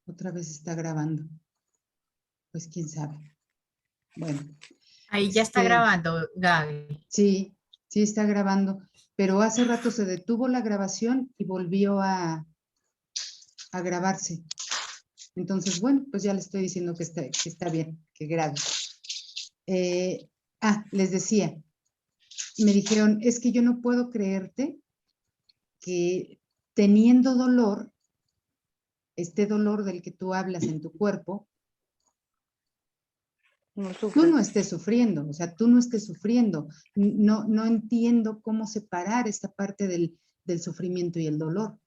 Otra vez está grabando. Pues quién sabe. Bueno. Ahí ya está grabando, Gaby. Sí, sí está grabando. Pero hace rato se detuvo la grabación y volvió a grabarse. Entonces, bueno, pues ya le estoy diciendo que está bien, que grabe. Les decía, me dijeron, es que yo no puedo creerte que teniendo dolor, este dolor del que tú hablas en tu cuerpo, tú no estés sufriendo, o sea, tú no estés sufriendo. No entiendo cómo separar esta parte del sufrimiento y el dolor.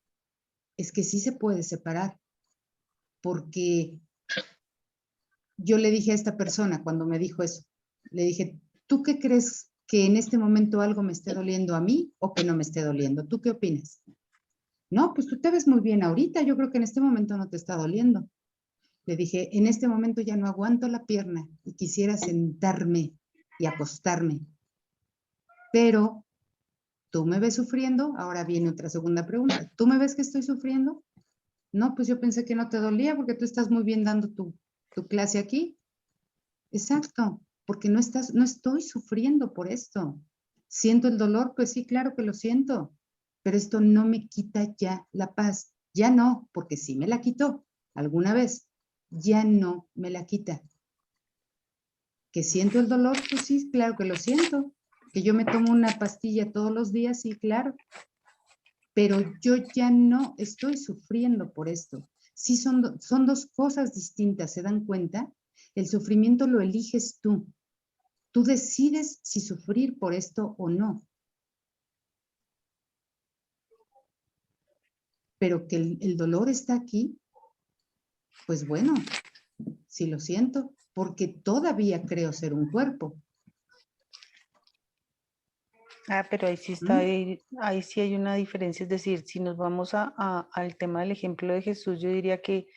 Es que sí se puede separar, porque yo le dije a esta persona cuando me dijo eso, le dije, ¿tú qué crees que en este momento algo me esté doliendo a mí o que no me esté doliendo? ¿Tú qué opinas? No, pues tú te ves muy bien ahorita, yo creo que en este momento no te está doliendo. Le dije, en este momento ya no aguanto la pierna y quisiera sentarme y acostarme, pero ¿tú me ves sufriendo? Ahora viene otra segunda pregunta. ¿Tú me ves que estoy sufriendo? No, pues yo pensé que no te dolía porque tú estás muy bien dando tu clase aquí. Exacto, porque no estoy sufriendo por esto. ¿Siento el dolor? Pues sí, claro que lo siento, pero esto no me quita ya la paz. Ya no, porque sí me la quitó alguna vez. Ya no me la quita. ¿Que siento el dolor? Pues sí, claro que lo siento. ¿Que yo me tomo una pastilla todos los días? Sí, claro. Pero yo ya no estoy sufriendo por esto. Sí, son dos cosas distintas, ¿se dan cuenta? El sufrimiento lo eliges tú. Tú decides si sufrir por esto o no. Pero que el dolor está aquí, pues bueno, sí lo siento, porque todavía creo ser un cuerpo. Pero ahí sí está, ahí sí hay una diferencia, es decir, si nos vamos al tema del ejemplo de Jesús, yo diría que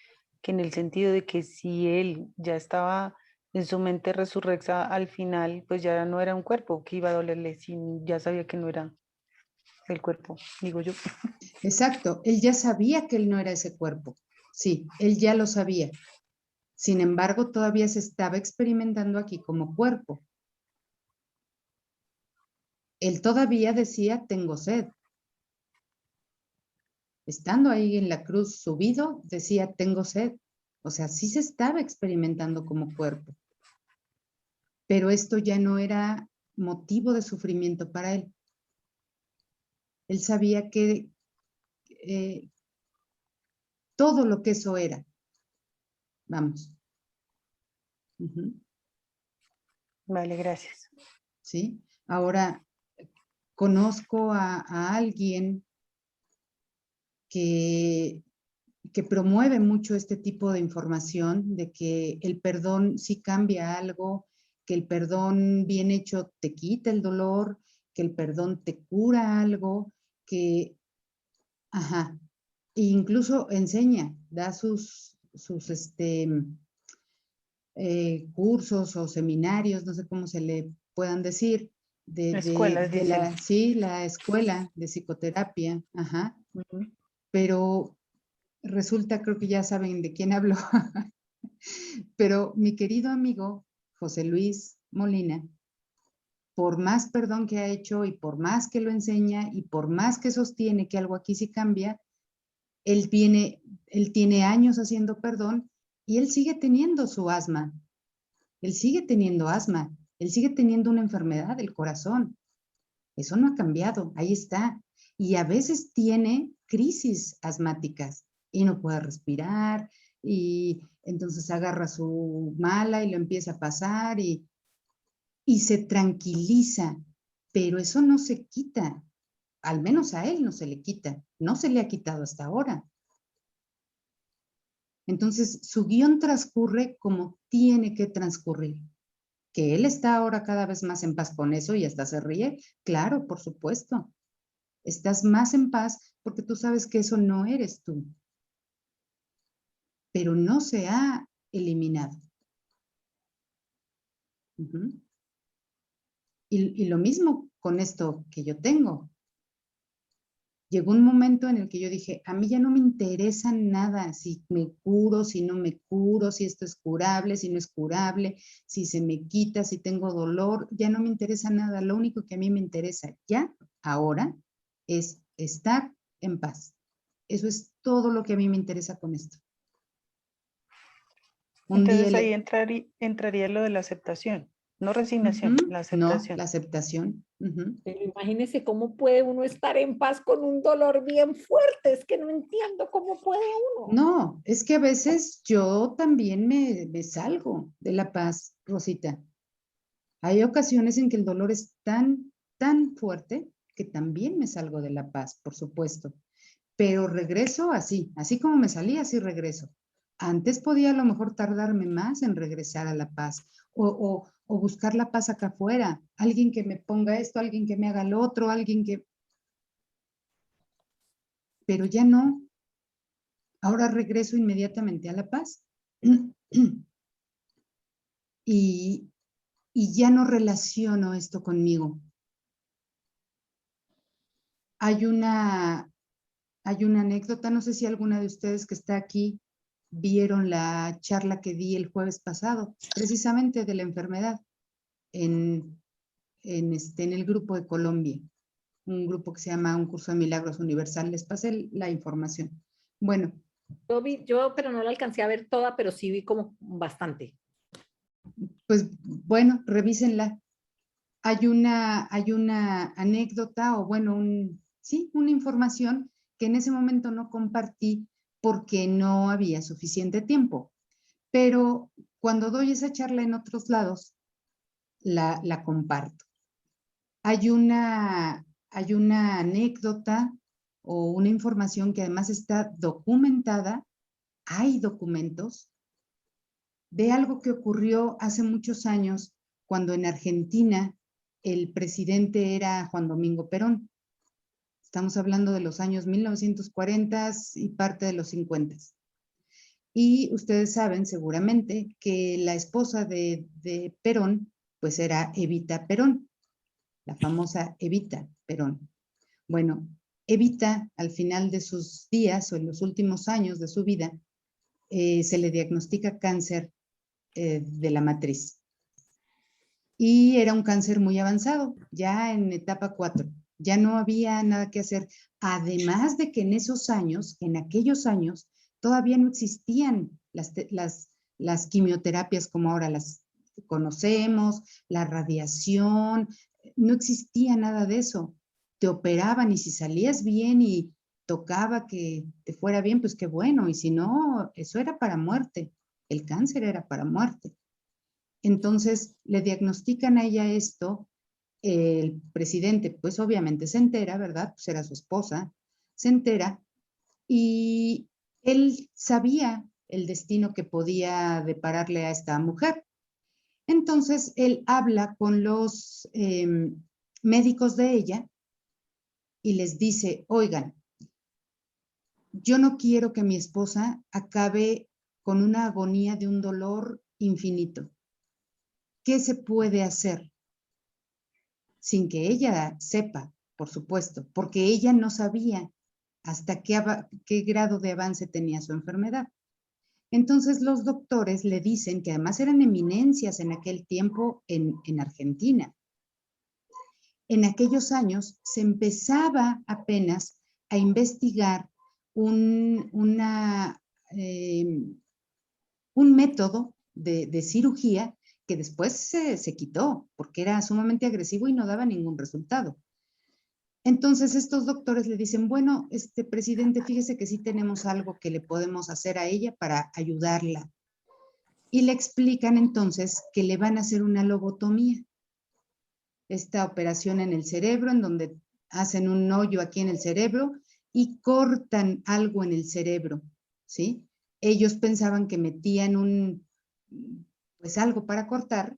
en el sentido de que si él ya estaba en su mente resurrecta al final, pues ya no era un cuerpo que iba a dolerle, si ya sabía que no era el cuerpo, digo yo. Exacto, él ya sabía que él no era ese cuerpo. Sí, él ya lo sabía. Sin embargo, todavía se estaba experimentando aquí como cuerpo. Él todavía decía, tengo sed. Estando ahí en la cruz subido, decía, tengo sed. O sea, sí se estaba experimentando como cuerpo. Pero esto ya no era motivo de sufrimiento para él. Él sabía que todo lo que eso era. Vamos. Vale, gracias. ¿Sí? Ahora, conozco a alguien que promueve mucho este tipo de información, de que el perdón sí cambia algo, que el perdón bien hecho te quita el dolor, que el perdón te cura algo, que, e incluso enseña, da sus cursos o seminarios, no sé cómo se le puedan decir, Escuelas, de dicen. la escuela de psicoterapia, pero resulta, creo que ya saben de quién hablo, pero mi querido amigo José Luis Molina, por más perdón que ha hecho y por más que lo enseña y por más que sostiene que algo aquí sí cambia, él tiene años haciendo perdón y él sigue teniendo su asma. Él sigue teniendo asma, él sigue teniendo una enfermedad del corazón. Eso no ha cambiado, ahí está. Y a veces tiene crisis asmáticas y no puede respirar y entonces agarra su mala y lo empieza a pasar y se tranquiliza, pero eso no se quita. Al menos a él no se le quita, no se le ha quitado hasta ahora. Entonces, su guión transcurre como tiene que transcurrir. Que él está ahora cada vez más en paz con eso y hasta se ríe, claro, por supuesto. Estás más en paz porque tú sabes que eso no eres tú, pero no se ha eliminado. Y lo mismo con esto que yo tengo. Llegó un momento en el que yo dije, a mí ya no me interesa nada si me curo, si no me curo, si esto es curable, si no es curable, si se me quita, si tengo dolor, ya no me interesa nada. Lo único que a mí me interesa ya, ahora, es estar en paz. Eso es todo lo que a mí me interesa con esto. Entonces ahí entraría lo de la aceptación, no resignación, la aceptación. No, la aceptación. Pero imagínese cómo puede uno estar en paz con un dolor bien fuerte. Es que no entiendo cómo puede uno. No, es que a veces yo también me salgo de la paz, Rosita. Hay ocasiones en que el dolor es tan fuerte que también me salgo de la paz, por supuesto. Pero regreso así como me salí, así regreso. Antes podía a lo mejor tardarme más en regresar a la paz o buscar la paz acá afuera. Alguien que me ponga esto, alguien que me haga lo otro, alguien que... Pero ya no. Ahora regreso inmediatamente a la paz. Y ya no relaciono esto conmigo. Hay una anécdota, no sé si alguna de ustedes que está aquí vieron la charla que di el jueves pasado, precisamente de la enfermedad en el grupo de Colombia, un grupo que se llama Un Curso de Milagros Universal. Les pasé la información. Bueno. Yo, pero no la alcancé a ver toda, pero sí vi como bastante. Pues bueno, revísenla. Hay una anécdota o bueno, una información que en ese momento no compartí porque no había suficiente tiempo. Pero cuando doy esa charla en otros lados, la comparto. Hay una anécdota o una información que además está documentada, hay documentos, de algo que ocurrió hace muchos años cuando en Argentina el presidente era Juan Domingo Perón. Estamos hablando de los años 1940 y parte de los 50. Y ustedes saben seguramente que la esposa de Perón, pues era Evita Perón, la famosa Evita Perón. Bueno, Evita al final de sus días o en los últimos años de su vida, se le diagnostica cáncer de la matriz. Y era un cáncer muy avanzado, ya en etapa 4. Ya no había nada que hacer. Además de que en esos años, en aquellos años, todavía no existían las quimioterapias como ahora las conocemos, la radiación, no existía nada de eso. Te operaban y si salías bien y tocaba que te fuera bien, pues qué bueno, y si no, eso era para muerte. El cáncer era para muerte. Entonces le diagnostican a ella esto, el presidente pues obviamente se entera, ¿verdad? Pues era su esposa, se entera y él sabía el destino que podía depararle a esta mujer. Entonces él habla con los médicos de ella y les dice, oigan, yo no quiero que mi esposa acabe con una agonía de un dolor infinito. ¿Qué se puede hacer? Sin que ella sepa, por supuesto, porque ella no sabía hasta qué grado de avance tenía su enfermedad. Entonces los doctores le dicen, que además eran eminencias en aquel tiempo en Argentina. En aquellos años se empezaba apenas a investigar un método de cirugía que después se quitó porque era sumamente agresivo y no daba ningún resultado. Entonces estos doctores le dicen, bueno, presidente, fíjese que sí tenemos algo que le podemos hacer a ella para ayudarla. Y le explican entonces que le van a hacer una lobotomía. Esta operación en el cerebro, en donde hacen un hoyo aquí en el cerebro y cortan algo en el cerebro, ¿sí? Ellos pensaban que metían pues algo para cortar,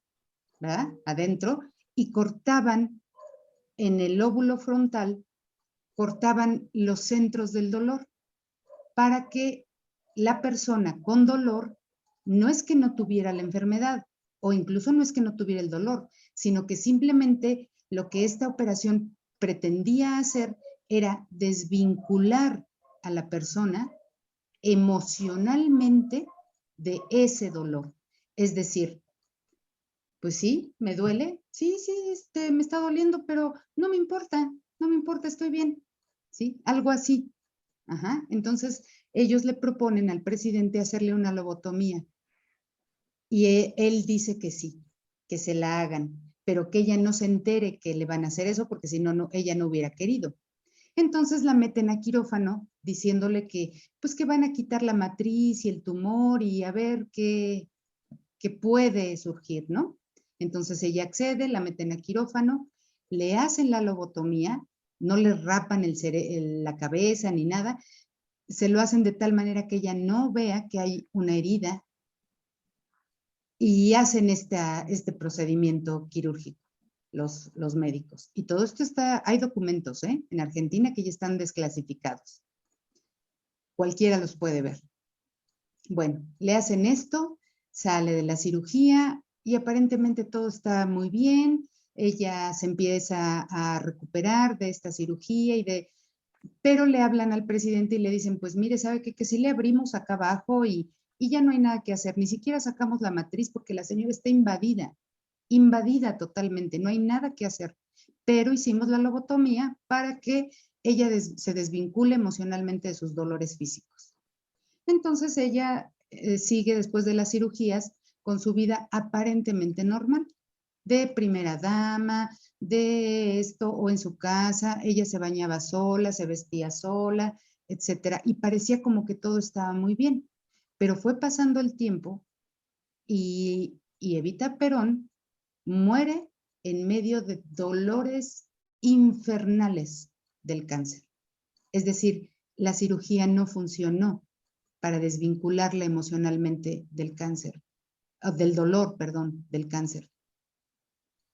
¿verdad? Adentro, y cortaban en el lóbulo frontal, cortaban los centros del dolor para que la persona con dolor no es que no tuviera la enfermedad o incluso no es que no tuviera el dolor, sino que simplemente lo que esta operación pretendía hacer era desvincular a la persona emocionalmente de ese dolor. Es decir, pues sí, me duele, sí, me está doliendo, pero no me importa, estoy bien, ¿sí? Algo así. Ajá. Entonces, ellos le proponen al presidente hacerle una lobotomía y él dice que sí, que se la hagan, pero que ella no se entere que le van a hacer eso porque si no, ella no hubiera querido. Entonces la meten a quirófano diciéndole que, pues que van a quitar la matriz y el tumor y a ver qué puede surgir, ¿no? Entonces ella accede, la meten a quirófano, le hacen la lobotomía, no le rapan la cabeza ni nada, se lo hacen de tal manera que ella no vea que hay una herida y hacen este procedimiento quirúrgico, los médicos. Y todo esto hay documentos, en Argentina que ya están desclasificados. Cualquiera los puede ver. Bueno, le hacen esto, sale de la cirugía y aparentemente todo está muy bien. Ella se empieza a recuperar de esta cirugía pero le hablan al presidente y le dicen, pues mire, ¿sabe qué? Que si le abrimos acá abajo y ya no hay nada que hacer, ni siquiera sacamos la matriz porque la señora está invadida totalmente, no hay nada que hacer. Pero hicimos la lobotomía para que ella se desvincule emocionalmente de sus dolores físicos. Entonces ella sigue después de las cirugías con su vida aparentemente normal, de primera dama, de esto, o en su casa, ella se bañaba sola, se vestía sola, etcétera, y parecía como que todo estaba muy bien. Pero fue pasando el tiempo y Evita Perón muere en medio de dolores infernales del cáncer. Es decir, la cirugía no funcionó para desvincularla emocionalmente del cáncer, del dolor, perdón, del cáncer.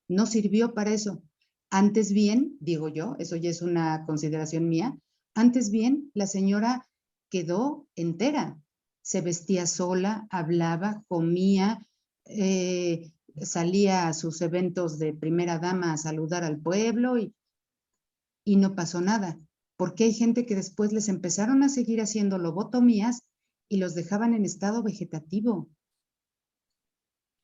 No sirvió para eso. Antes bien, digo yo, eso ya es una consideración mía, antes bien la señora quedó entera. Se vestía sola, hablaba, comía, salía a sus eventos de primera dama a saludar al pueblo y no pasó nada. Porque hay gente que después les empezaron a seguir haciendo lobotomías y los dejaban en estado vegetativo,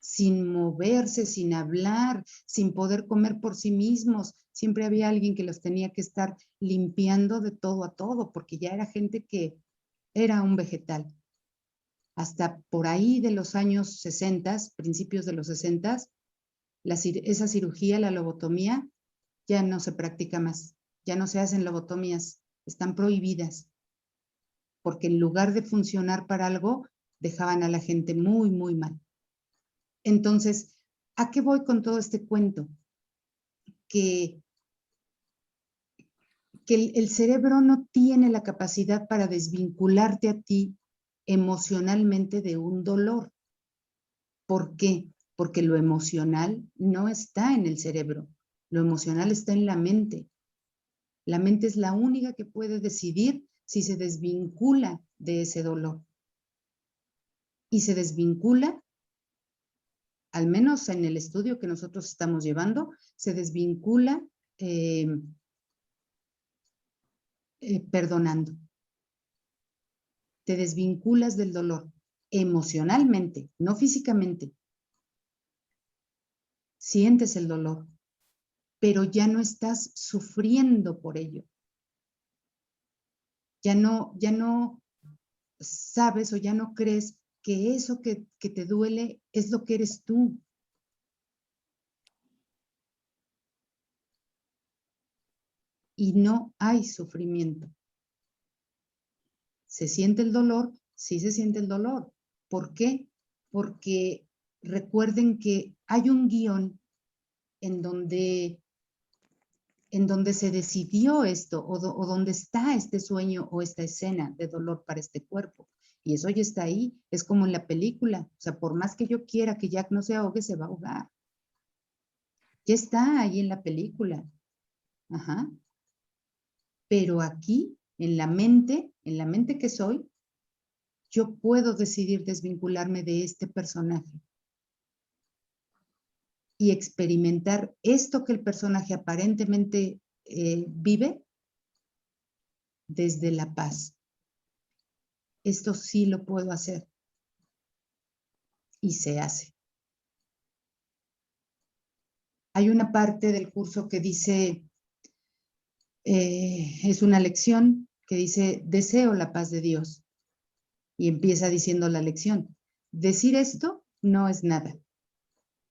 sin moverse, sin hablar, sin poder comer por sí mismos. Siempre había alguien que los tenía que estar limpiando de todo a todo, porque ya era gente que era un vegetal. Hasta por ahí de los años 60, principios de los 60, esa cirugía, la lobotomía, ya no se practica más. Ya no se hacen lobotomías, están prohibidas, porque en lugar de funcionar para algo, dejaban a la gente muy, muy mal. Entonces, ¿a qué voy con todo este cuento? Que el cerebro no tiene la capacidad para desvincularte a ti emocionalmente de un dolor. ¿Por qué? Porque lo emocional no está en el cerebro, lo emocional está en la mente. La mente es la única que puede decidir si se desvincula de ese dolor. Y se desvincula, al menos en el estudio que nosotros estamos llevando, se desvincula perdonando. Te desvinculas del dolor emocionalmente, no físicamente. Sientes el dolor, pero ya no estás sufriendo por ello. Ya no sabes o ya no crees que eso que te duele es lo que eres tú. Y no hay sufrimiento. ¿Se siente el dolor? Sí se siente el dolor. ¿Por qué? Porque recuerden que hay un guión en donde se decidió esto o donde está este sueño o esta escena de dolor para este cuerpo. Y eso ya está ahí, es como en la película. O sea, por más que yo quiera que Jack no se ahogue, se va a ahogar. Ya está ahí en la película. Ajá. Pero aquí, en la mente que soy, yo puedo decidir desvincularme de este personaje y experimentar esto que el personaje aparentemente vive, desde la paz. Esto sí lo puedo hacer. Y se hace. Hay una parte del curso que dice, es una lección que dice, deseo la paz de Dios. Y empieza diciendo la lección. Decir esto no es nada,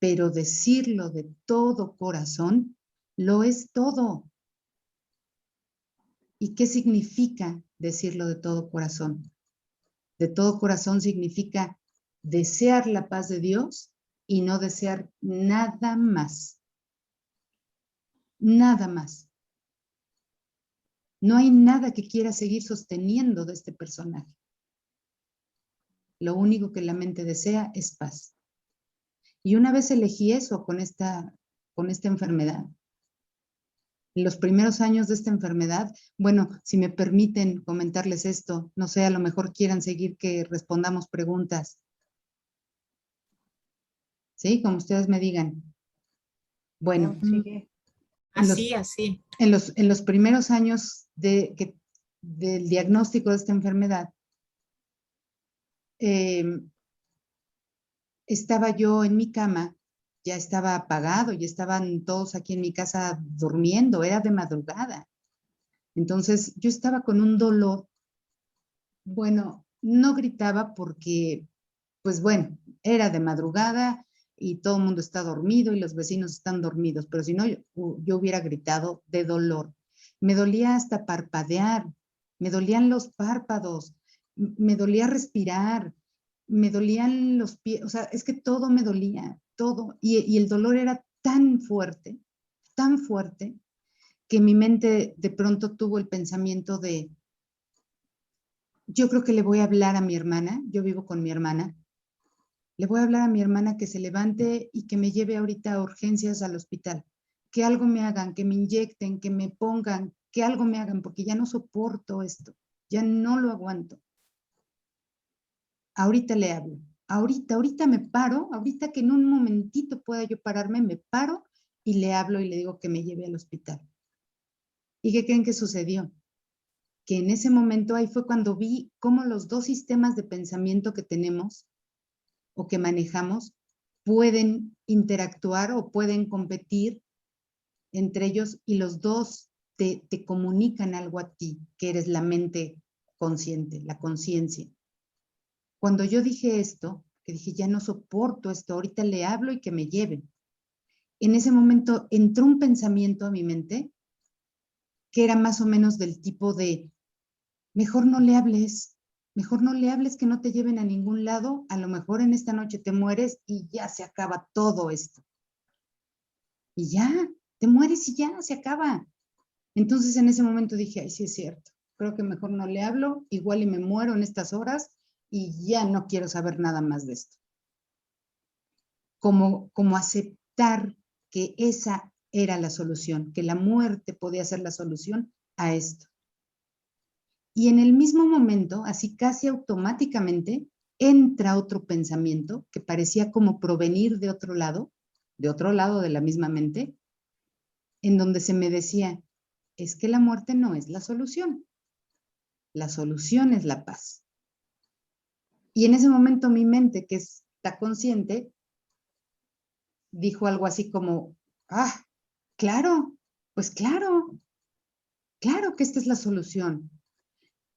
pero decirlo de todo corazón lo es todo. ¿Y qué significa decirlo de todo corazón? De todo corazón significa desear la paz de Dios y no desear nada más. Nada más. No hay nada que quiera seguir sosteniendo de este personaje. Lo único que la mente desea es paz. Y una vez elegí eso con esta enfermedad. En los primeros años de esta enfermedad, bueno, si me permiten comentarles esto, no sé, a lo mejor quieran seguir que respondamos preguntas. ¿Sí? Como ustedes me digan. Bueno, No, sigue. Así. en los primeros años del diagnóstico de esta enfermedad, estaba yo en mi cama, ya estaba apagado, ya estaban todos aquí en mi casa durmiendo, era de madrugada. Entonces yo estaba con un dolor, bueno, no gritaba porque, pues bueno, era de madrugada y todo el mundo está dormido y los vecinos están dormidos, pero si no, yo hubiera gritado de dolor. Me dolía hasta parpadear, me dolían los párpados, me dolía respirar, me dolían los pies, o sea, es que todo me dolía, todo. Y el dolor era tan fuerte, que mi mente de pronto tuvo el pensamiento de, yo creo que le voy a hablar a mi hermana, yo vivo con mi hermana, le voy a hablar a mi hermana que se levante y que me lleve ahorita a urgencias al hospital, que algo me hagan, que me inyecten, que me pongan, que algo me hagan, porque ya no soporto esto, ya no lo aguanto. Ahorita le hablo, ahorita me paro, ahorita que en un momentito pueda yo pararme, me paro y le hablo y le digo que me lleve al hospital. ¿Y qué creen que sucedió? Que en ese momento ahí fue cuando vi cómo los dos sistemas de pensamiento que tenemos o que manejamos pueden interactuar o pueden competir entre ellos y los dos te comunican algo a ti, que eres la mente consciente, la conciencia. Cuando yo dije esto, que dije, ya no soporto esto, ahorita le hablo y que me lleven. En ese momento entró un pensamiento a mi mente que era más o menos del tipo de, mejor no le hables que no te lleven a ningún lado, a lo mejor en esta noche te mueres y ya se acaba todo esto. Y ya, te mueres y ya, se acaba. Entonces en ese momento dije, ay, sí es cierto, creo que mejor no le hablo, igual y me muero en estas horas y ya no quiero saber nada más de esto. Como aceptar que esa era la solución, que la muerte podía ser la solución a esto. Y en el mismo momento, así casi automáticamente, entra otro pensamiento que parecía como provenir de otro lado de la misma mente, en donde se me decía, es que la muerte no es la solución es la paz. Y en ese momento mi mente, que está consciente, dijo algo así como, ah, claro, pues claro que esta es la solución.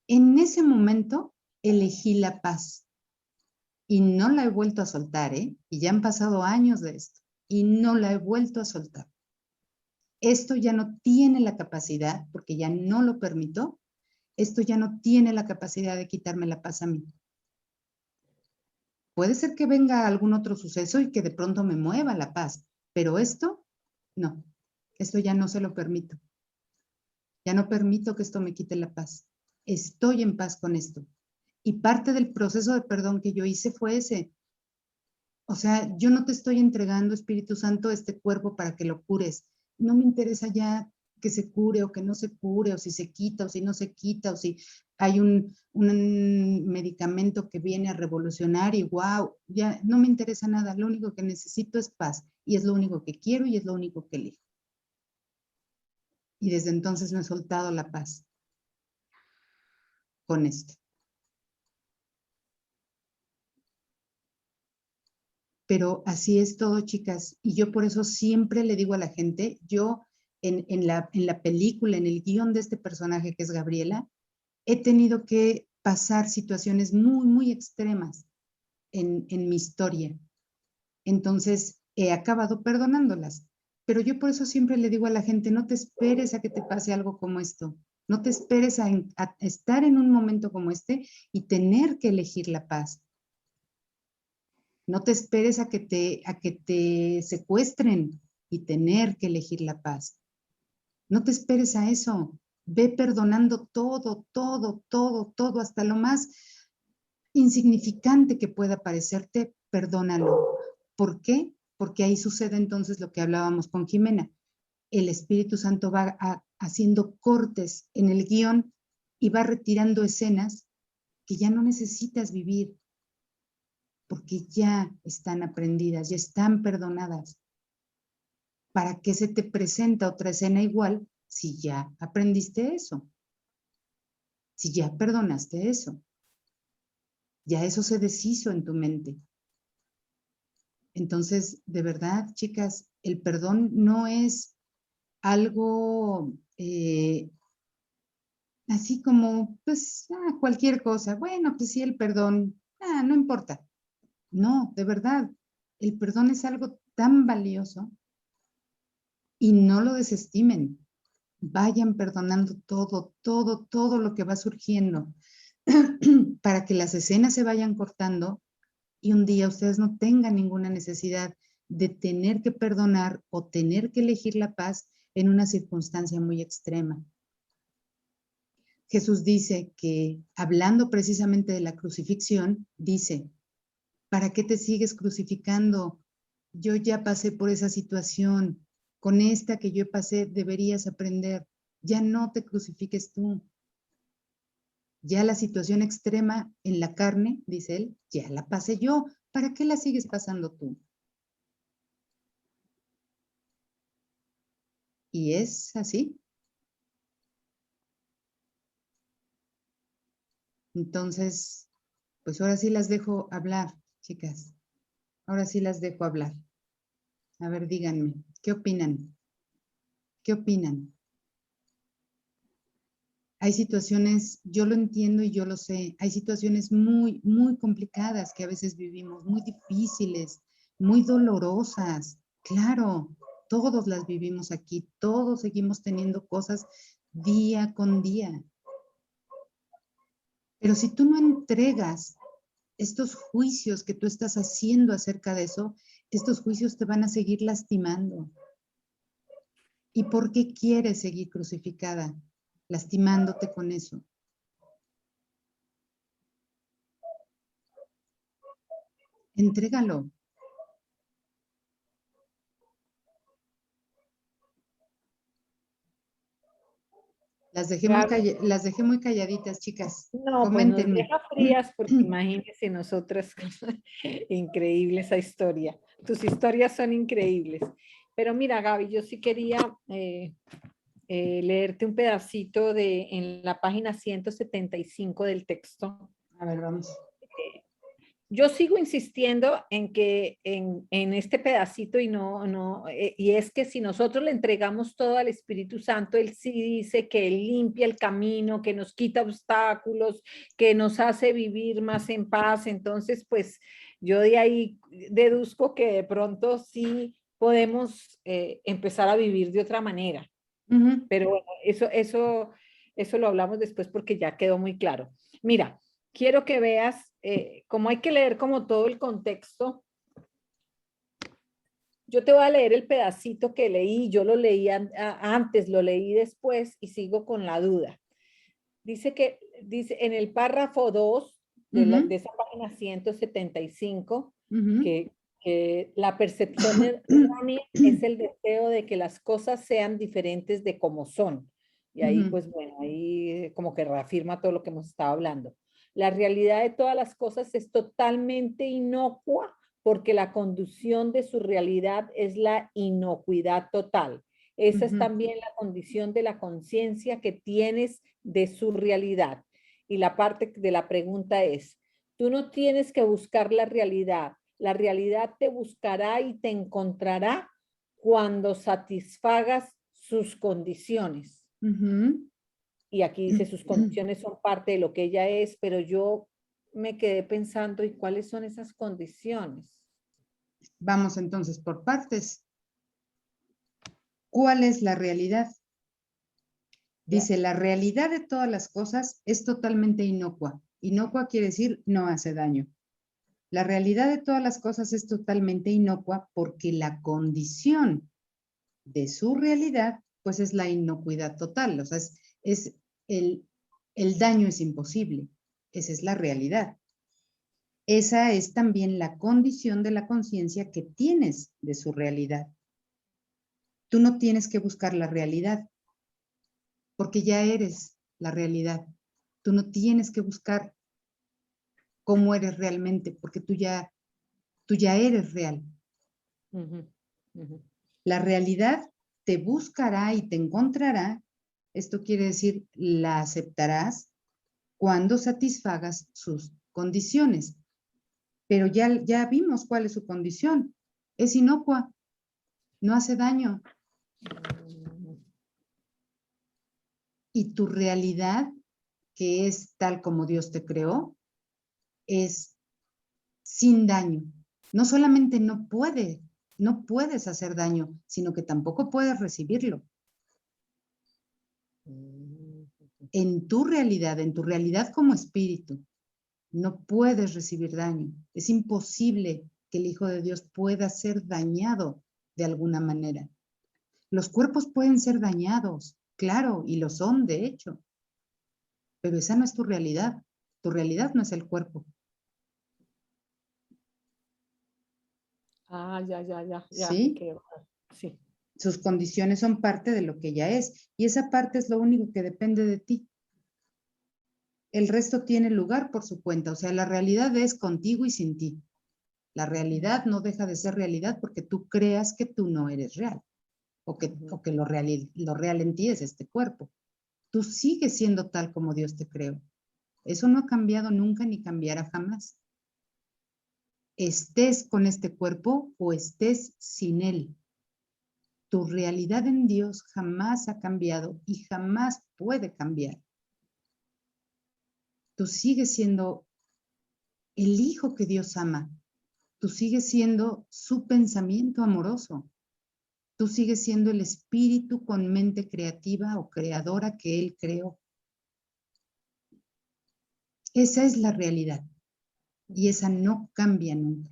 En ese momento elegí la paz y no la he vuelto a soltar, ¿eh? Y ya han pasado años de esto y no la he vuelto a soltar. Esto ya no tiene la capacidad, porque ya no lo permito, esto ya no tiene la capacidad de quitarme la paz a mí. Puede ser que venga algún otro suceso y que de pronto me mueva la paz, pero esto, no, esto ya no se lo permito. Ya no permito que esto me quite la paz. Estoy en paz con esto. Y parte del proceso de perdón que yo hice fue ese. O sea, yo no te estoy entregando, Espíritu Santo, este cuerpo para que lo cures. No me interesa ya que se cure o que no se cure, o si se quita o si no se quita, o si hay un medicamento que viene a revolucionar y wow, ya no me interesa nada. Lo único que necesito es paz y es lo único que quiero y es lo único que elijo. Y desde entonces me he soltado la paz. con esto. Pero así es todo, chicas. Y yo por eso siempre le digo a la gente, yo en la película, en el guión de este personaje que es Gabriela, he tenido que pasar situaciones muy, muy extremas en mi historia. Entonces, he acabado perdonándolas. Pero yo por eso siempre le digo a la gente, no te esperes a que te pase algo como esto. No te esperes a estar en un momento como este y tener que elegir la paz. No te esperes a que te secuestren y tener que elegir la paz. No te esperes a eso. Ve perdonando todo, todo, todo, todo, hasta lo más insignificante que pueda parecerte, perdónalo. ¿Por qué? Porque ahí sucede entonces lo que hablábamos con Jimena. El Espíritu Santo va haciendo cortes en el guión y va retirando escenas que ya no necesitas vivir, porque ya están aprendidas, ya están perdonadas. ¿Para qué se te presenta otra escena igual si ya aprendiste eso? Si ya perdonaste eso. Ya eso se deshizo en tu mente. Entonces, de verdad, chicas, el perdón no es algo así como, pues, cualquier cosa. Bueno, pues sí, el perdón, no importa. No, de verdad, el perdón es algo tan valioso y no lo desestimen. Vayan perdonando todo, todo, todo lo que va surgiendo para que las escenas se vayan cortando y un día ustedes no tengan ninguna necesidad de tener que perdonar o tener que elegir la paz en una circunstancia muy extrema. Jesús dice que, hablando precisamente de la crucifixión, dice, ¿para qué te sigues crucificando? Yo ya pasé por esa situación. Con esta que yo pasé deberías aprender. Ya no te crucifiques tú. Ya la situación extrema en la carne, dice él, ya la pasé yo. ¿Para qué la sigues pasando tú? Y es así. Entonces, pues ahora sí las dejo hablar, chicas. Ahora sí las dejo hablar. A ver, díganme, ¿qué opinan? ¿Qué opinan? Hay situaciones, yo lo entiendo y yo lo sé, hay situaciones muy, muy complicadas que a veces vivimos, muy difíciles, muy dolorosas. Claro, todos las vivimos aquí, todos seguimos teniendo cosas día con día. Pero si tú no entregas estos juicios que tú estás haciendo acerca de eso, estos juicios te van a seguir lastimando. ¿Y por qué quieres seguir crucificada, lastimándote con eso? Entrégalo. Las dejé muy calladitas, chicas. No, pues nos Coméntenme. deja frías porque imagínense nosotras, increíble esa historia. Tus historias son increíbles. Pero mira, Gaby, yo sí quería leerte un pedacito en la página 175 del texto. A ver, vamos. Yo sigo insistiendo en que en este pedacito y es que si nosotros le entregamos todo al Espíritu Santo, Él sí dice que Él limpia el camino, que nos quita obstáculos, que nos hace vivir más en paz. Entonces, pues yo de ahí deduzco que de pronto sí podemos empezar a vivir de otra manera. Pero bueno, eso lo hablamos después porque ya quedó muy claro. Mira, quiero que veas cómo hay que leer como todo el contexto. Yo te voy a leer el pedacito que leí, yo lo leí antes, lo leí después y sigo con la duda. Dice en el párrafo 2 de esa página 175 que la percepción errónea es el deseo de que las cosas sean diferentes de como son. Y ahí, pues bueno, ahí como que reafirma todo lo que hemos estado hablando. La realidad de todas las cosas es totalmente inocua porque la conducción de su realidad es la inocuidad total. Esa es también la condición de la conciencia que tienes de su realidad. Y la parte de la pregunta es, tú no tienes que buscar la realidad te buscará y te encontrará cuando satisfagas sus condiciones. Ujú. Y aquí dice, sus condiciones son parte de lo que ella es, pero yo me quedé pensando, ¿y cuáles son esas condiciones? Vamos entonces por partes. ¿Cuál es la realidad? Dice, la realidad de todas las cosas es totalmente inocua. Inocua quiere decir no hace daño. La realidad de todas las cosas es totalmente inocua porque la condición de su realidad, pues es la inocuidad total. O sea, es el daño es imposible. Esa es la realidad. Esa es también la condición de la conciencia que tienes de su realidad. Tú no tienes que buscar la realidad, porque ya eres la realidad. Tú no tienes que buscar cómo eres realmente, porque tú ya eres real. Ujú, ujú. La realidad te buscará y te encontrará. Esto quiere decir, la aceptarás cuando satisfagas sus condiciones. Pero ya vimos cuál es su condición. Es inocua, no hace daño. Y tu realidad, que es tal como Dios te creó, es sin daño. No solamente no puedes hacer daño, sino que tampoco puedes recibirlo. En tu realidad como espíritu, no puedes recibir daño. Es imposible que el Hijo de Dios pueda ser dañado de alguna manera. Los cuerpos pueden ser dañados, claro, y lo son, de hecho, pero esa no es tu realidad. Tu realidad no es el cuerpo. Ah, ya, ¿Sí? sí. Sus condiciones son parte de lo que ella es, y esa parte es lo único que depende de ti. El resto tiene lugar por su cuenta, o sea, la realidad es contigo y sin ti. La realidad no deja de ser realidad porque tú creas que tú no eres real, o que lo real en ti es este cuerpo. Tú sigues siendo tal como Dios te creó. Eso no ha cambiado nunca ni cambiará jamás. Estés con este cuerpo o estés sin él. Tu realidad en Dios jamás ha cambiado y jamás puede cambiar. Tú sigues siendo el hijo que Dios ama. Tú sigues siendo su pensamiento amoroso. Tú sigues siendo el espíritu con mente creativa o creadora que Él creó. Esa es la realidad y esa no cambia nunca.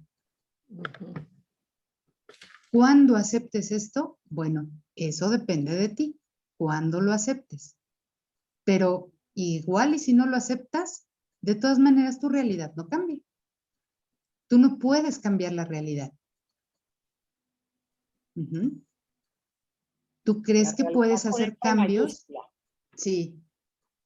¿Cuándo aceptes esto? Bueno, eso depende de ti. ¿Cuándo lo aceptes? Pero igual y si no lo aceptas, de todas maneras tu realidad no cambia. Tú no puedes cambiar la realidad. ¿Tú crees La que realidad puedes con hacer esta cambios? mayúscula. Sí.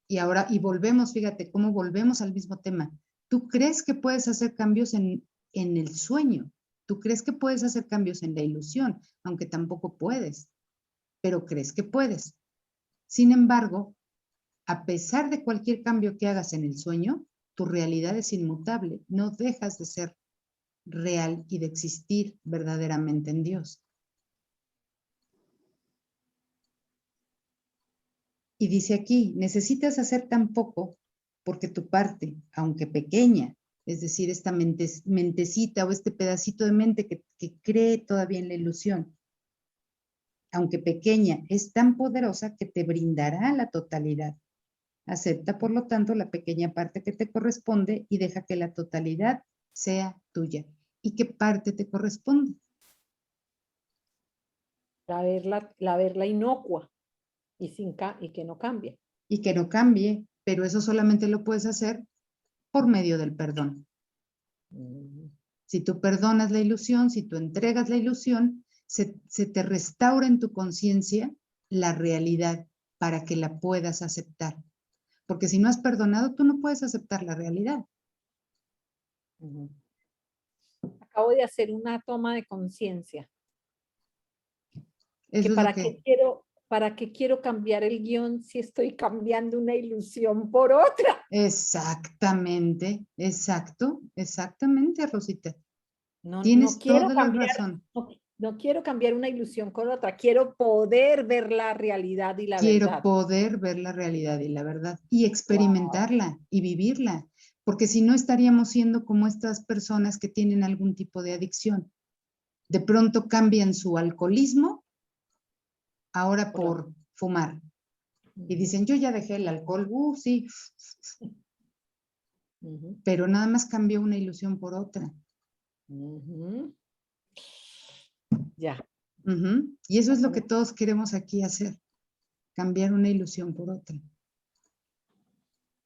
Y volvemos, fíjate, cómo volvemos al mismo tema. ¿Tú crees que puedes hacer cambios en el sueño? ¿Tú crees que puedes hacer cambios en la ilusión? Aunque tampoco puedes, pero crees que puedes. Sin embargo, a pesar de cualquier cambio que hagas en el sueño, tu realidad es inmutable. No dejas de ser real y de existir verdaderamente en Dios. Y dice aquí, necesitas hacer tan poco porque tu parte, aunque pequeña, es decir, esta mentecita o este pedacito de mente que cree todavía en la ilusión, aunque pequeña, es tan poderosa que te brindará la totalidad. Acepta, por lo tanto, la pequeña parte que te corresponde y deja que la totalidad sea tuya. ¿Y qué parte te corresponde? La verla inocua y que no cambie. Y que no cambie, pero eso solamente lo puedes hacer por medio del perdón. Si tú perdonas la ilusión, si tú entregas la ilusión, se te restaura en tu conciencia la realidad para que la puedas aceptar. Porque si no has perdonado, tú no puedes aceptar la realidad. Acabo de hacer una toma de conciencia. Eso es lo ¿Para que... qué quiero ¿para qué quiero cambiar el guión si estoy cambiando una ilusión por otra? Exactamente, exactamente, Rosita. No Tienes quiero toda la cambiar, razón. no quiero cambiar una ilusión con otra, quiero poder ver la realidad y la Quiero verdad. poder ver la realidad y la verdad y Wow. experimentarla y vivirla, porque si no estaríamos siendo como estas personas que tienen algún tipo de adicción. De pronto cambian su alcoholismo ahora por fumar y dicen, yo ya dejé el alcohol, sí, pero nada más cambió una ilusión por otra. Ya. Y eso es lo que todos queremos aquí hacer, cambiar una ilusión por otra.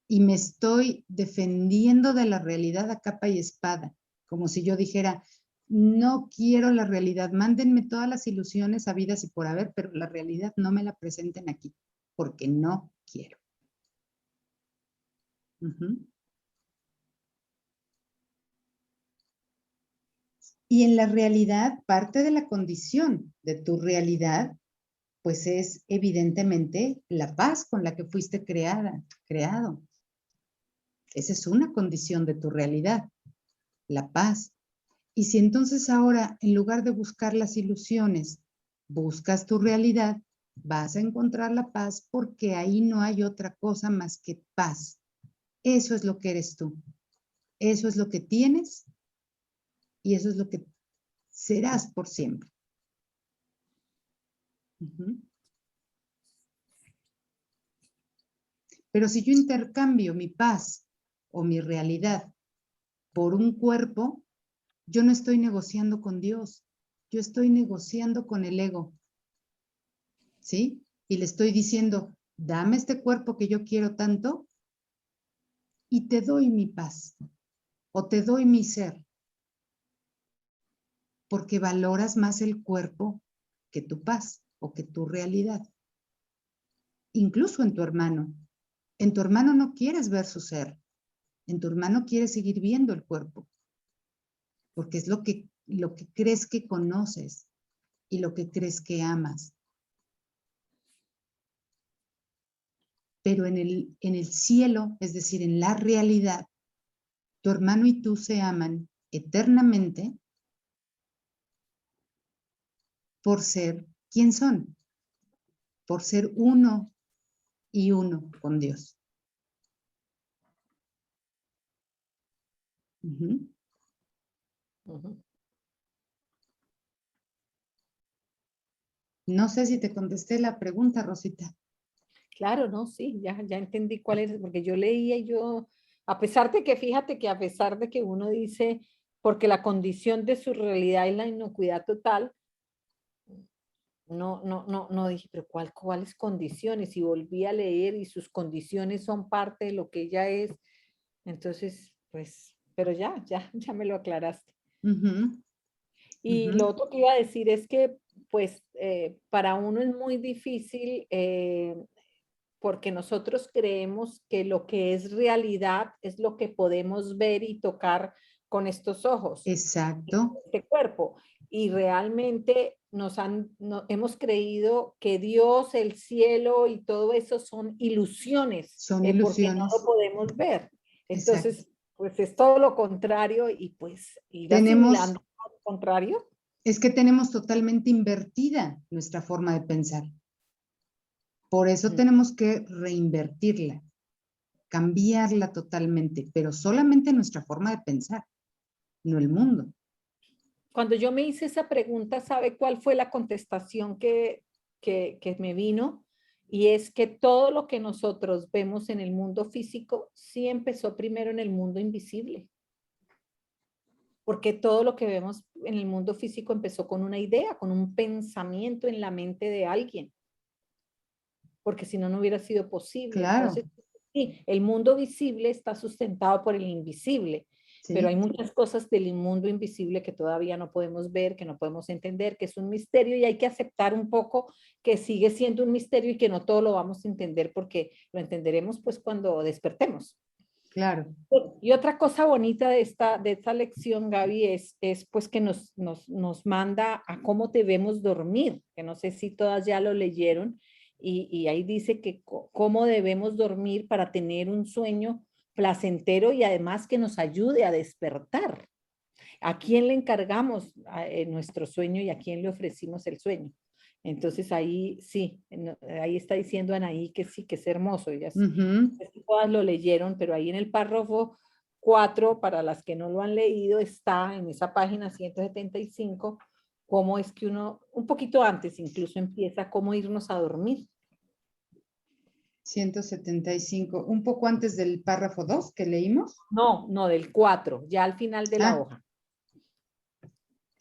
Y me estoy defendiendo de la realidad a capa y espada, como si yo dijera, no quiero la realidad, mándenme todas las ilusiones habidas y por haber, pero la realidad no me la presenten aquí, porque no quiero. Y en la realidad, parte de la condición de tu realidad, pues es evidentemente la paz con la que fuiste creado. Esa es una condición de tu realidad, la paz. Y si entonces ahora, en lugar de buscar las ilusiones, buscas tu realidad, vas a encontrar la paz porque ahí no hay otra cosa más que paz. Eso es lo que eres tú. Eso es lo que tienes y eso es lo que serás por siempre. Pero si yo intercambio mi paz o mi realidad por un cuerpo, yo no estoy negociando con Dios, yo estoy negociando con el ego, ¿sí? Y le estoy diciendo, dame este cuerpo que yo quiero tanto y te doy mi paz o te doy mi ser, porque valoras más el cuerpo que tu paz o que tu realidad. Incluso en tu hermano. En tu hermano no quieres ver su ser, en tu hermano quieres seguir viendo el cuerpo, porque es lo que crees que conoces y lo que crees que amas. Pero en el cielo, es decir, en la realidad, tu hermano y tú se aman eternamente por ser quien son, por ser uno y uno con Dios. No sé si te contesté la pregunta, Rosita. Claro, no, sí, ya entendí cuál es, porque yo leía y yo, a pesar de que, fíjate que a pesar de que uno dice, porque la condición de su realidad es la inocuidad total, no dije, pero ¿cuáles condiciones? Y volví a leer y sus condiciones son parte de lo que ella es. Entonces, pues, pero ya me lo aclaraste. Y lo otro que iba a decir es que, pues, para uno es muy difícil porque nosotros creemos que lo que es realidad es lo que podemos ver y tocar con estos ojos. Exacto. Este cuerpo. Y realmente hemos creído que Dios, el cielo y todo eso son ilusiones. Son Porque no ilusiones. lo podemos ver. Entonces, Exacto. pues es todo lo contrario y pues ir Tenemos, asimilando lo contrario. es que tenemos totalmente invertida nuestra forma de pensar. Por eso tenemos que reinvertirla, cambiarla totalmente, pero solamente nuestra forma de pensar, no el mundo. Cuando yo me hice esa pregunta, ¿sabe cuál fue la contestación que me vino? Y es que todo lo que nosotros vemos en el mundo físico sí empezó primero en el mundo invisible. Porque todo lo que vemos en el mundo físico empezó con una idea, con un pensamiento en la mente de alguien. Porque si no, no hubiera sido posible. Claro. Entonces, sí, el mundo visible está sustentado por el invisible. Sí. Pero hay muchas cosas del mundo invisible que todavía no podemos ver, que no podemos entender, que es un misterio y hay que aceptar un poco que sigue siendo un misterio y que no todo lo vamos a entender porque lo entenderemos pues cuando despertemos. Claro. Y otra cosa bonita de esta lección, Gaby, es pues que nos manda a cómo debemos dormir, que no sé si todas ya lo leyeron, y ahí dice que cómo debemos dormir para tener un sueño placentero y además que nos ayude a despertar. ¿A quién le encargamos nuestro sueño y a quién le ofrecimos el sueño? Entonces ahí sí, ahí está diciendo Anaí que sí, que es hermoso. Ellas todas lo leyeron, pero ahí en el párrafo 4, para las que no lo han leído, está en esa página 175, cómo es que uno, un poquito antes incluso empieza cómo irnos a dormir. 175, un poco antes del párrafo 2 que leímos. No, no, del 4, ya al final de la hoja.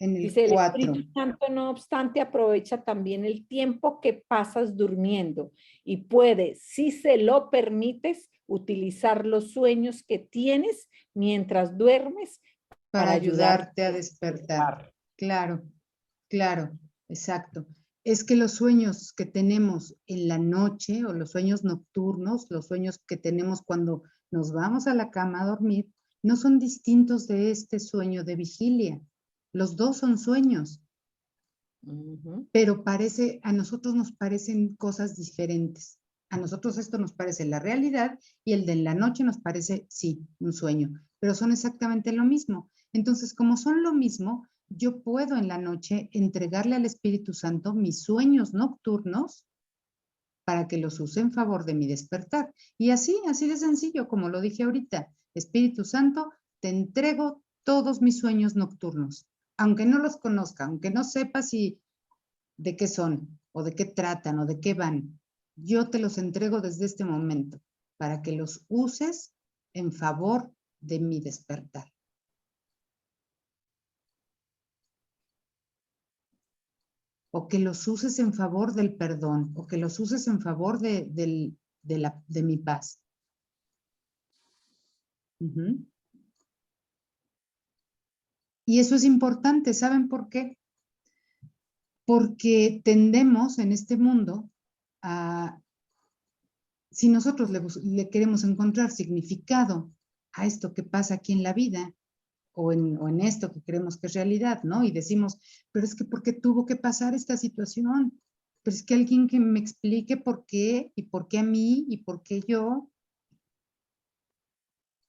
En el Dice, 4. el Espíritu Santo, no obstante, aprovecha también el tiempo que pasas durmiendo y puede, si se lo permites, utilizar los sueños que tienes mientras duermes para ayudarte a despertar. Claro, claro, exacto. Es que los sueños que tenemos en la noche o los sueños nocturnos, los sueños que tenemos cuando nos vamos a la cama a dormir, no son distintos de este sueño de vigilia. Los dos son sueños, pero a nosotros nos parecen cosas diferentes. A nosotros esto nos parece la realidad y el de la noche nos parece, sí, un sueño, pero son exactamente lo mismo. Entonces, como son lo mismo, yo puedo en la noche entregarle al Espíritu Santo mis sueños nocturnos para que los use en favor de mi despertar. Y así de sencillo, como lo dije ahorita, Espíritu Santo, te entrego todos mis sueños nocturnos, aunque no los conozca, aunque no sepa de qué son, o de qué tratan, o de qué van. Yo te los entrego desde este momento, para que los uses en favor de mi despertar. O que los uses en favor del perdón, o que los uses en favor de mi paz. Y eso es importante, ¿saben por qué? Porque tendemos en este mundo a, si nosotros le queremos encontrar significado a esto que pasa aquí en la vida, o en esto que creemos que es realidad, ¿no? Y decimos, pero es que ¿por qué tuvo que pasar esta situación? Pero es que alguien que me explique por qué, y por qué a mí, y por qué yo.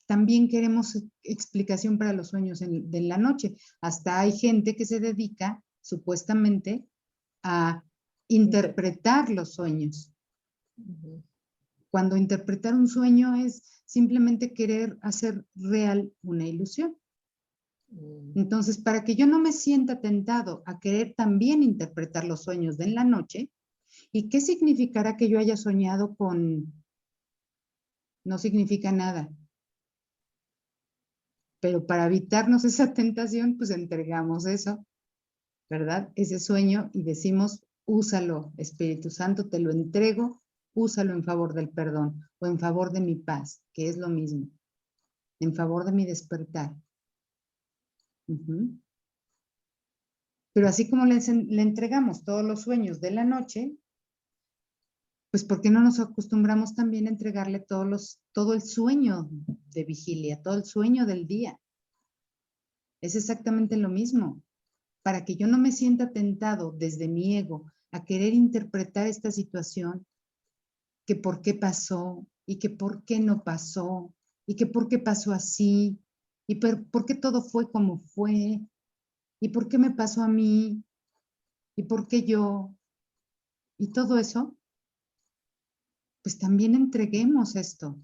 También queremos explicación para los sueños de la noche. Hasta hay gente que se dedica, supuestamente, a interpretar los sueños. Cuando interpretar un sueño es simplemente querer hacer real una ilusión. Entonces, para que yo no me sienta tentado a querer también interpretar los sueños de en la noche, ¿y qué significará que yo haya soñado con? No significa nada. Pero para evitarnos esa tentación, pues entregamos eso, ¿verdad? Ese sueño y decimos, úsalo, Espíritu Santo, te lo entrego, úsalo en favor del perdón o en favor de mi paz, que es lo mismo, en favor de mi despertar. Pero así como le entregamos todos los sueños de la noche, pues ¿por qué no nos acostumbramos también a entregarle todo el sueño de vigilia, todo el sueño del día? Es exactamente lo mismo. Para que yo no me sienta tentado desde mi ego a querer interpretar esta situación, que por qué pasó, y que por qué no pasó, y que por qué pasó así, y por qué todo fue como fue, y por qué me pasó a mí, y por qué yo, y todo eso, pues también entreguemos esto.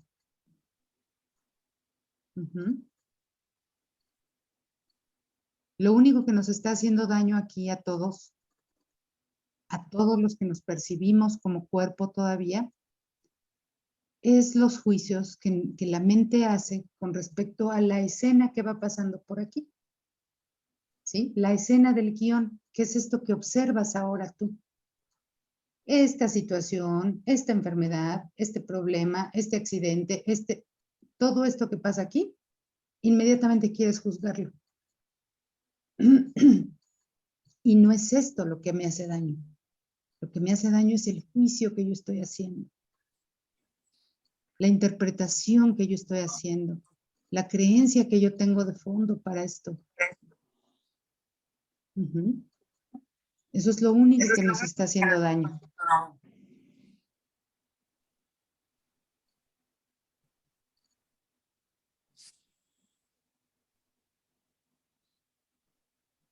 Lo único que nos está haciendo daño aquí a todos los que nos percibimos como cuerpo todavía, es los juicios que la mente hace con respecto a la escena que va pasando por aquí. ¿Sí? La escena del guión, ¿qué es esto que observas ahora tú? Esta situación, esta enfermedad, este problema, este accidente, todo esto que pasa aquí, inmediatamente quieres juzgarlo. Y no es esto lo que me hace daño. Lo que me hace daño es el juicio que yo estoy haciendo. La interpretación que yo estoy haciendo. La creencia que yo tengo de fondo para esto. Eso es lo único que nos está haciendo daño.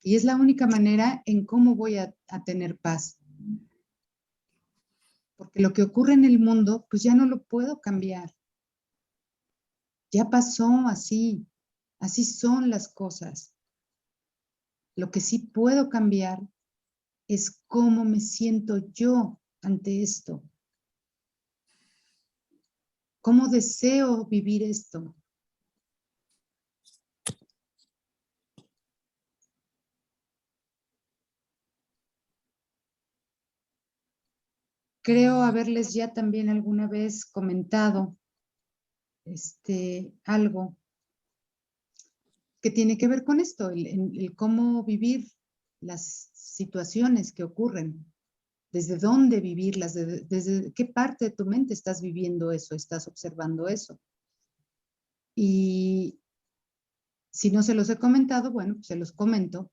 Y es la única manera en cómo voy a tener paz. Porque lo que ocurre en el mundo, pues ya no lo puedo cambiar. Ya pasó así. Así son las cosas. Lo que sí puedo cambiar es cómo me siento yo ante esto. ¿Cómo deseo vivir esto? Creo haberles ya también alguna vez comentado algo que tiene que ver con esto, el cómo vivir las situaciones que ocurren, desde dónde vivirlas, desde qué parte de tu mente estás viviendo eso, estás observando eso. Y si no se los he comentado, bueno, pues se los comento.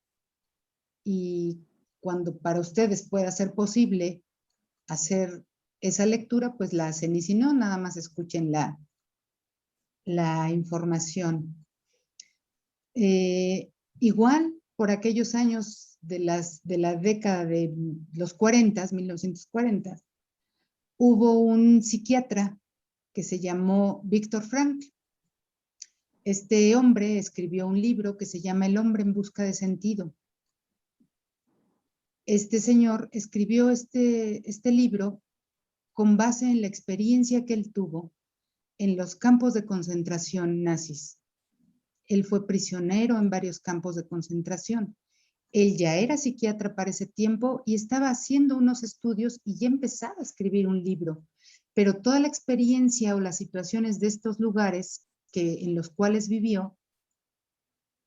Y cuando para ustedes pueda ser posible hacer esa lectura, pues la hacen. Y si no, nada más escuchen la información. Igual, por aquellos años de la década de los 40, 1940, hubo un psiquiatra que se llamó Viktor Frankl. Este hombre escribió un libro que se llama El hombre en busca de sentido. Este señor escribió este libro con base en la experiencia que él tuvo en los campos de concentración nazis. Él fue prisionero en varios campos de concentración. Él ya era psiquiatra para ese tiempo y estaba haciendo unos estudios y ya empezaba a escribir un libro. Pero toda la experiencia o las situaciones de estos lugares en los cuales vivió,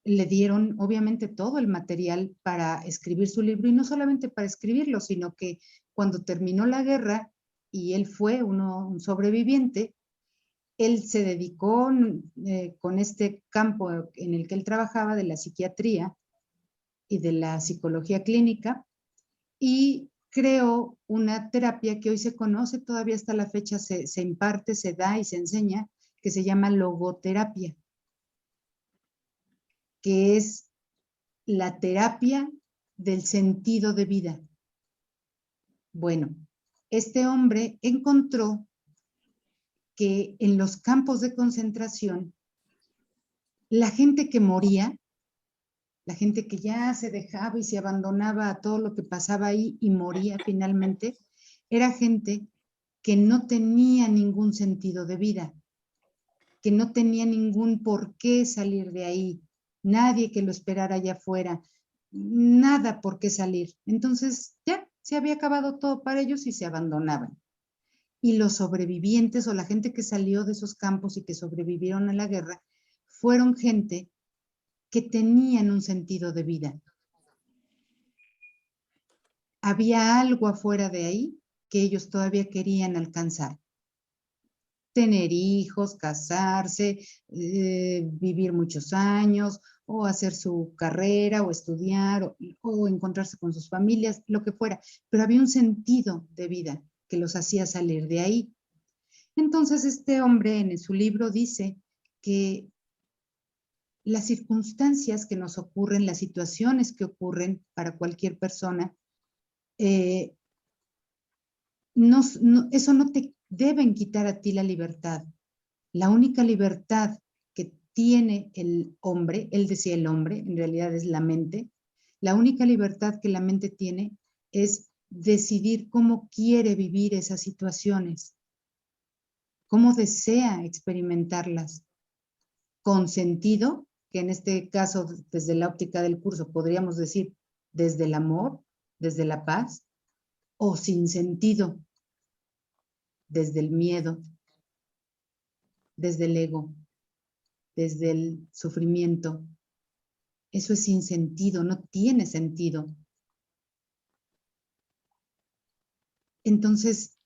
le dieron obviamente todo el material para escribir su libro, y no solamente para escribirlo, sino que cuando terminó la guerra y él fue un sobreviviente, él se dedicó con este campo en el que él trabajaba de la psiquiatría y de la psicología clínica, y creó una terapia que hoy se conoce todavía hasta la fecha, se imparte, se da y se enseña, que se llama logoterapia, que es la terapia del sentido de vida. Bueno, este hombre encontró que en los campos de concentración, la gente que moría, la gente que ya se dejaba y se abandonaba a todo lo que pasaba ahí y moría finalmente, era gente que no tenía ningún sentido de vida, que no tenía ningún por qué salir de ahí, nadie que lo esperara allá afuera, nada por qué salir. Entonces ya se había acabado todo para ellos y se abandonaban. Y los sobrevivientes o la gente que salió de esos campos y que sobrevivieron a la guerra fueron gente que tenían un sentido de vida. Había algo afuera de ahí que ellos todavía querían alcanzar. Tener hijos, casarse, vivir muchos años, o hacer su carrera, o estudiar, o encontrarse con sus familias, lo que fuera. Pero había un sentido de vida que los hacía salir de ahí. Entonces este hombre en su libro dice que las circunstancias que nos ocurren, las situaciones que ocurren para cualquier persona, eso no te deben quitar a ti la libertad. La única libertad que tiene el hombre, él decía el hombre, en realidad es la mente, la única libertad que la mente tiene es decidir cómo quiere vivir esas situaciones, cómo desea experimentarlas, con sentido, que en este caso desde la óptica del curso podríamos decir desde el amor, desde la paz, o sin sentido, desde el miedo, desde el ego, desde el sufrimiento. Eso es sin sentido, no tiene sentido. Entonces,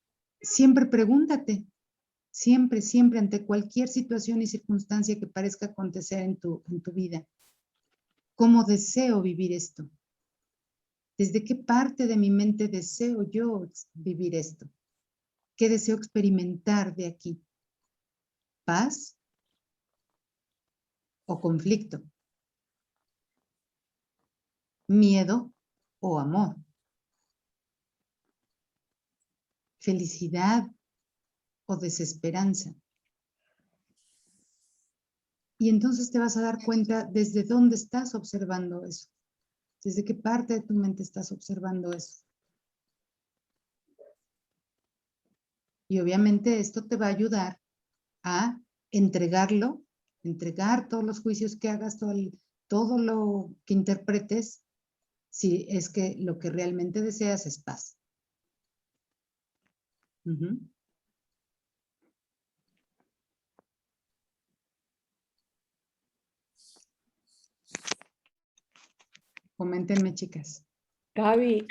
siempre pregúntate, siempre, siempre ante cualquier situación y circunstancia que parezca acontecer en tu vida, ¿cómo deseo vivir esto? ¿Desde qué parte de mi mente deseo yo vivir esto? ¿Qué deseo experimentar de aquí? ¿Paz o conflicto? miedo o amor. Felicidad o desesperanza. Y entonces te vas a dar cuenta desde dónde estás observando eso. Desde qué parte de tu mente estás observando eso. Y obviamente esto te va a ayudar a entregarlo, entregar todos los juicios que hagas, todo lo que interpretes, si es que lo que realmente deseas es paz. Uh-huh. Coméntenme, chicas. Gaby,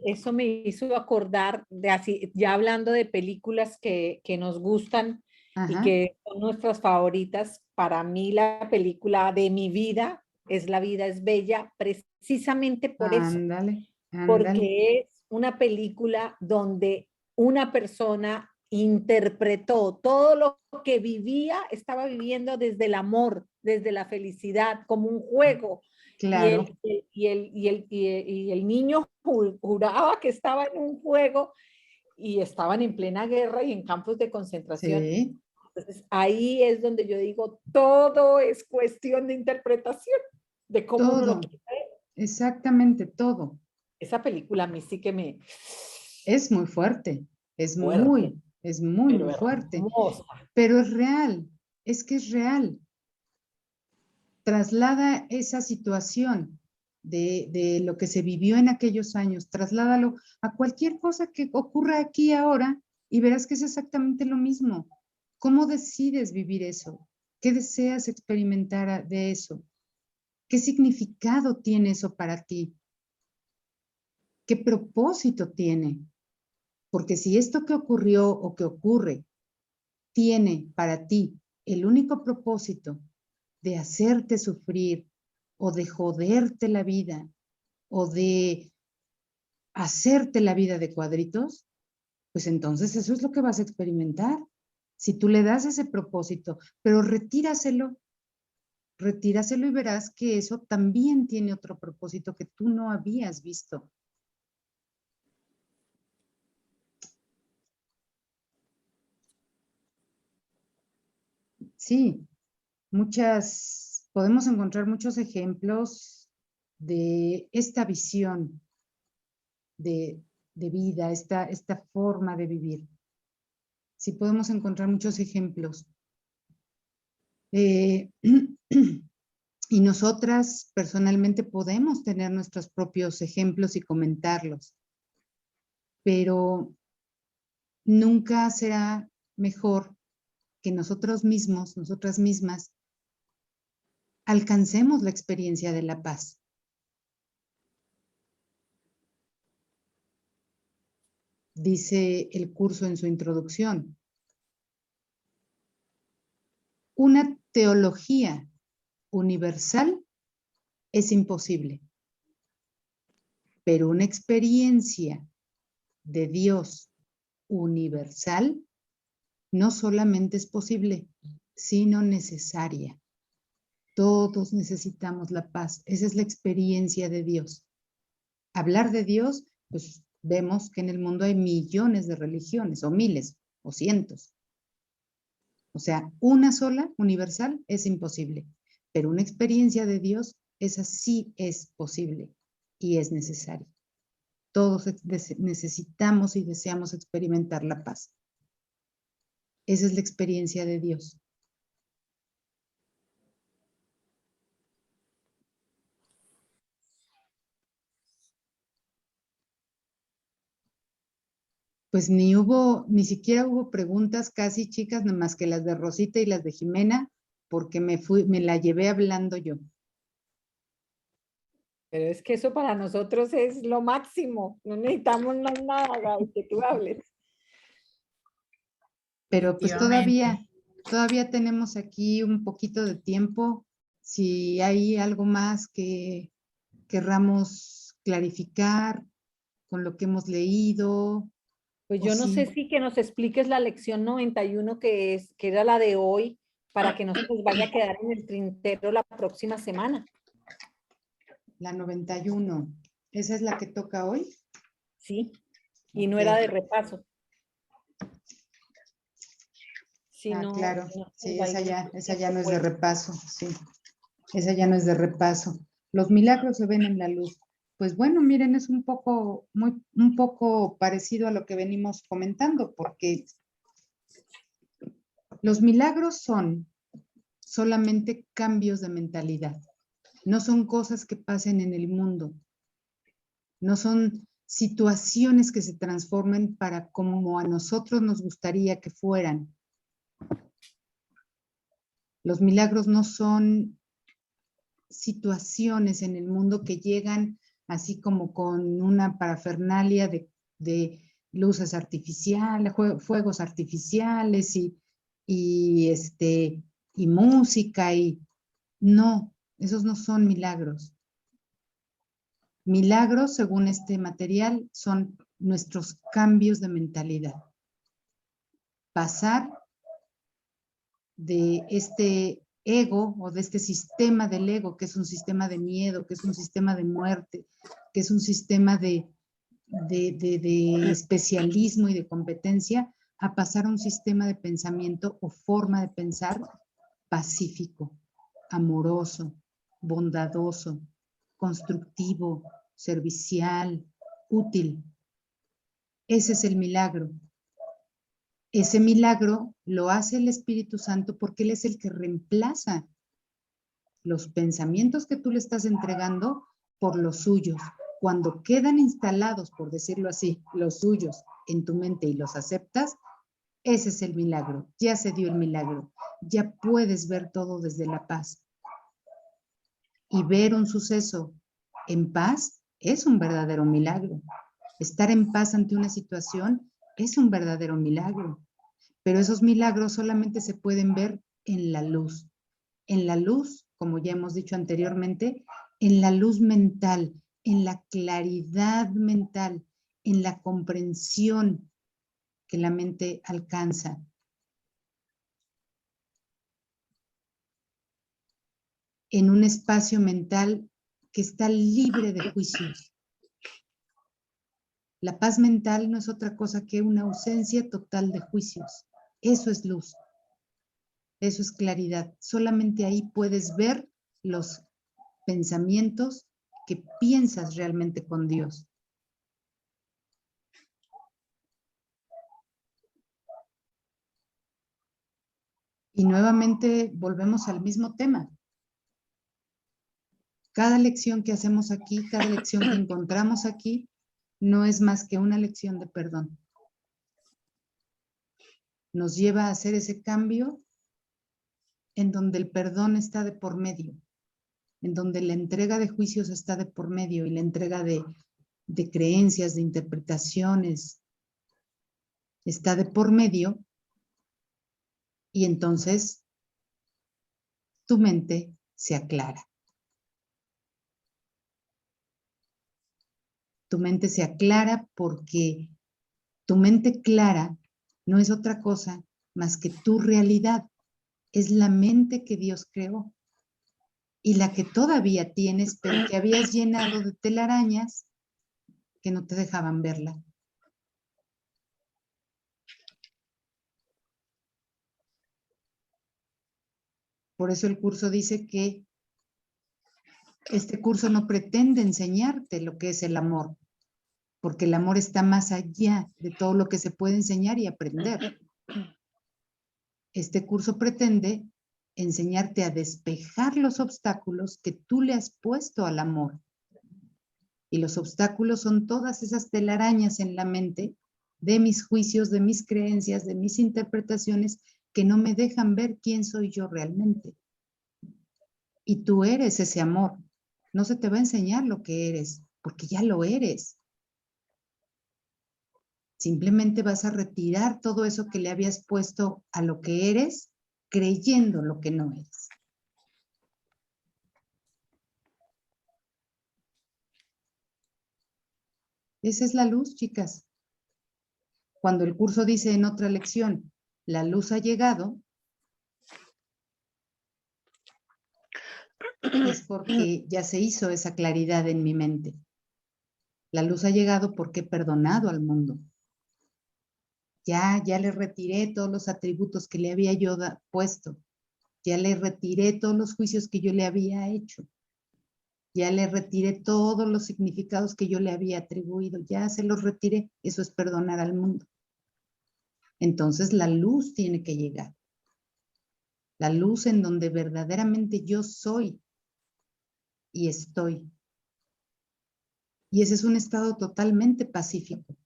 eso me hizo acordar de así, ya hablando de películas que nos gustan y Ajá. que son nuestras favoritas. Para mí la película de mi vida es La vida es bella, precisamente por eso, Ándale, ándale. porque es una película donde una persona interpretó todo lo que vivía, estaba viviendo desde el amor, desde la felicidad, como un juego. Claro. Y el niño juraba que estaba en un juego y estaban en plena guerra y en campos de concentración. Sí. Entonces ahí es donde yo digo, todo es cuestión de interpretación, de cómo uno lo Todo. quiere ver. Exactamente, todo. Esa película a mí sí que me... Es muy fuerte. Es Fuerte, muy pero fuerte. hermosa. Pero es real. Es que es real. Traslada esa situación de lo que se vivió en aquellos años, trasládalo a cualquier cosa que ocurra aquí ahora y verás que es exactamente lo mismo. ¿Cómo decides vivir eso? ¿Qué deseas experimentar de eso? ¿Qué significado tiene eso para ti? ¿Qué propósito tiene? Porque si esto que ocurrió o que ocurre tiene para ti el único propósito de hacerte sufrir o de joderte la vida o de hacerte la vida de cuadritos, pues entonces eso es lo que vas a experimentar. Si tú le das ese propósito, pero retíraselo y verás que eso también tiene otro propósito que tú no habías visto. Sí, podemos encontrar muchos ejemplos de esta visión de vida, esta forma de vivir. Sí, podemos encontrar muchos ejemplos. Y nosotras personalmente podemos tener nuestros propios ejemplos y comentarlos, pero nunca será mejor que nosotros mismos, nosotras mismas, alcancemos la experiencia de la paz. Dice el curso en su introducción. Una teología universal es imposible, pero una experiencia de Dios universal no solamente es posible, sino necesaria. Todos necesitamos la paz. Esa es la experiencia de Dios. Hablar de Dios, pues vemos que en el mundo hay millones de religiones, o miles, o cientos. O sea, una sola, universal, es imposible. Pero una experiencia de Dios, esa sí es posible y es necesaria. Todos necesitamos y deseamos experimentar la paz. Esa es la experiencia de Dios. Pues ni siquiera hubo preguntas casi, chicas, nada más que las de Rosita y las de Jimena, porque me la llevé hablando yo. Pero es que eso para nosotros es lo máximo. No necesitamos más nada, Gaby, que tú hables. Pero pues todavía tenemos aquí un poquito de tiempo. Si hay algo más que querramos clarificar con lo que hemos leído. Pues yo no sé si que nos expliques la lección 91 que era la de hoy, para que no se nos vaya a quedar en el tintero la próxima semana. La 91. ¿Esa es la que toca hoy? Sí, y no Ok. era de repaso. Sí, Ah, no, claro. no, Sí, ahí esa ya no es de puesto. repaso. Sí, esa ya no es de repaso. Los milagros se ven en la luz. Pues bueno, miren, es un poco parecido a lo que venimos comentando, porque los milagros son solamente cambios de mentalidad. No son cosas que pasen en el mundo. No son situaciones que se transformen para como a nosotros nos gustaría que fueran. Los milagros no son situaciones en el mundo que llegan así como con una parafernalia de luces artificiales, fuegos artificiales y música y no, esos no son milagros. Milagros, según este material, son nuestros cambios de mentalidad. Pasar de este ego o de este sistema del ego, que es un sistema de miedo, que es un sistema de muerte, que es un sistema de especialismo y de competencia, a pasar a un sistema de pensamiento o forma de pensar pacífico, amoroso, bondadoso, constructivo, servicial, útil. Ese es el milagro. Ese milagro lo hace el Espíritu Santo porque Él es el que reemplaza los pensamientos que tú le estás entregando por los suyos. Cuando quedan instalados, por decirlo así, los suyos en tu mente y los aceptas, ese es el milagro. Ya se dio el milagro. Ya puedes ver todo desde la paz. Y ver un suceso en paz es un verdadero milagro. Estar en paz ante una situación es un verdadero milagro. Pero esos milagros solamente se pueden ver en la luz. En la luz, como ya hemos dicho anteriormente, en la luz mental, en la claridad mental, en la comprensión que la mente alcanza. En un espacio mental que está libre de juicios. La paz mental no es otra cosa que una ausencia total de juicios. Eso es luz. Eso es claridad. Solamente ahí puedes ver los pensamientos que piensas realmente con Dios. Y nuevamente volvemos al mismo tema. Cada lección que hacemos aquí, cada lección que encontramos aquí, no es más que una lección de perdón. Nos lleva a hacer ese cambio en donde el perdón está de por medio, en donde la entrega de juicios está de por medio y la entrega de creencias, de interpretaciones, está de por medio, y entonces tu mente se aclara. Tu mente se aclara porque tu mente clara no es otra cosa más que tu realidad. Es la mente que Dios creó y la que todavía tienes, pero que habías llenado de telarañas que no te dejaban verla. Por eso el curso dice que este curso no pretende enseñarte lo que es el amor, porque el amor está más allá de todo lo que se puede enseñar y aprender. Este curso pretende enseñarte a despejar los obstáculos que tú le has puesto al amor. Y los obstáculos son todas esas telarañas en la mente de mis juicios, de mis creencias, de mis interpretaciones que no me dejan ver quién soy yo realmente. Y tú eres ese amor. No se te va a enseñar lo que eres, porque ya lo eres. Simplemente vas a retirar todo eso que le habías puesto a lo que eres, creyendo lo que no eres. Esa es la luz, chicas. Cuando el curso dice en otra lección, la luz ha llegado, es porque ya se hizo esa claridad en mi mente. La luz ha llegado porque he perdonado al mundo. Ya le retiré todos los atributos que le había yo puesto. Ya le retiré todos los juicios que yo le había hecho. Ya le retiré todos los significados que yo le había atribuido. Ya se los retiré. Eso es perdonar al mundo. Entonces la luz tiene que llegar. La luz en donde verdaderamente yo soy y estoy. Y ese es un estado totalmente pacífico,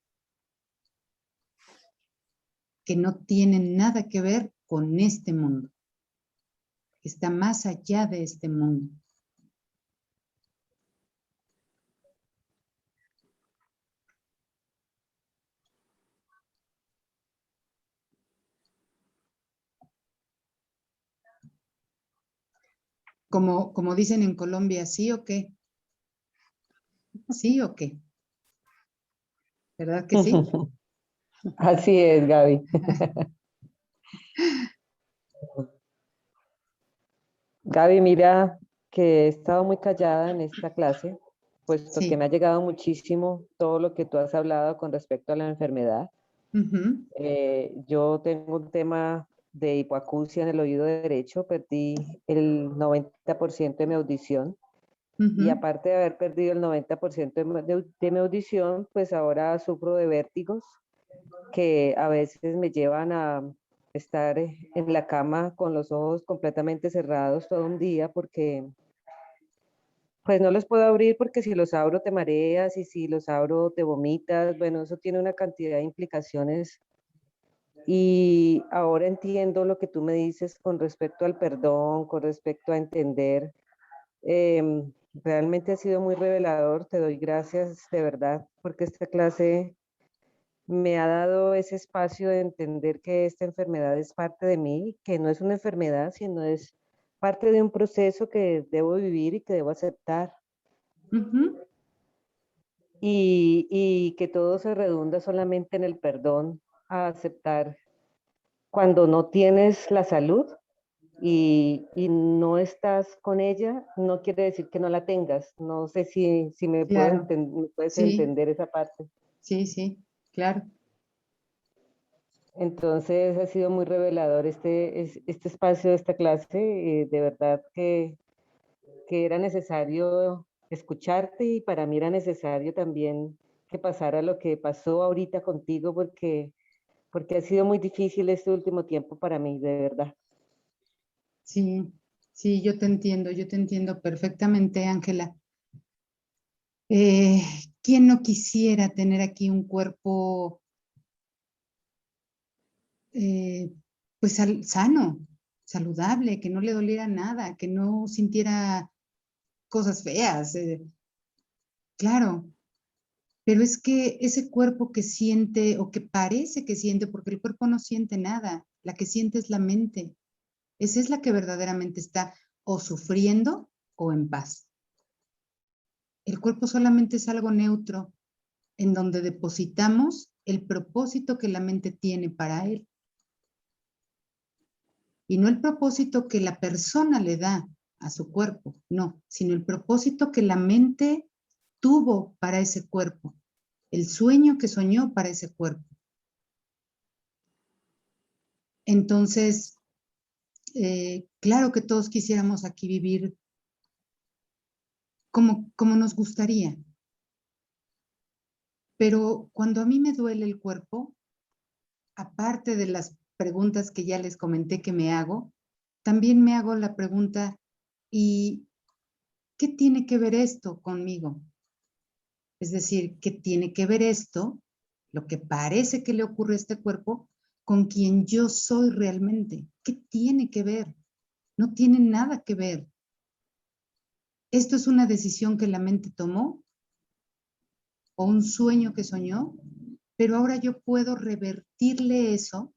que no tiene nada que ver con este mundo, que está más allá de este mundo. Como dicen en Colombia, ¿sí o qué? ¿Sí o qué? ¿Verdad que sí? Así es, Gaby. Gaby, mira que he estado muy callada en esta clase, puesto que Sí. me ha llegado muchísimo todo lo que tú has hablado con respecto a la enfermedad. Ujú, Yo tengo un tema de hipoacusia en el oído derecho, perdí el 90% de mi audición. Y ujú. aparte de haber perdido el 90% de mi audición, pues ahora sufro de vértigos que a veces me llevan a estar en la cama con los ojos completamente cerrados todo un día porque pues no los puedo abrir porque si los abro te mareas y si los abro te vomitas. Bueno, eso tiene una cantidad de implicaciones y ahora entiendo lo que tú me dices con respecto al perdón, con respecto a entender. Realmente ha sido muy revelador, te doy gracias de verdad porque esta clase me ha dado ese espacio de entender que esta enfermedad es parte de mí, que no es una enfermedad, sino es parte de un proceso que debo vivir y que debo aceptar. Ujú. Y que todo se redunda solamente en el perdón, a aceptar cuando no tienes la salud y no estás con ella, no quiere decir que no la tengas. No sé si me Claro, me puedes sí, entender esa parte. sí, claro. Entonces ha sido muy revelador este espacio de esta clase. De verdad que era necesario escucharte y para mí era necesario también que pasara lo que pasó ahorita contigo porque ha sido muy difícil este último tiempo para mí, de verdad. Sí, sí, yo te entiendo perfectamente, Ángela. Eh, ¿Quién no quisiera tener aquí un cuerpo eh, pues sano, saludable, que no le doliera nada, que no sintiera cosas feas? Claro, pero es que ese cuerpo que siente o que parece que siente, porque el cuerpo no siente nada, la que siente es la mente. Esa es la que verdaderamente está o sufriendo o en paz. El cuerpo solamente es algo neutro en donde depositamos el propósito que la mente tiene para él y no el propósito que la persona le da a su cuerpo, no, sino el propósito que la mente tuvo para ese cuerpo, el sueño que soñó para ese cuerpo. Entonces, claro que todos quisiéramos aquí vivir como nos gustaría, pero cuando a mí me duele el cuerpo, aparte de las preguntas que ya les comenté que me hago, también me hago la pregunta, ¿y qué tiene que ver esto conmigo? Es decir, ¿qué tiene que ver esto, lo que parece que le ocurre a este cuerpo, con quien yo soy realmente? ¿Qué tiene que ver? No tiene nada que ver. Esto es una decisión que la mente tomó o un sueño que soñó, pero ahora yo puedo revertirle eso,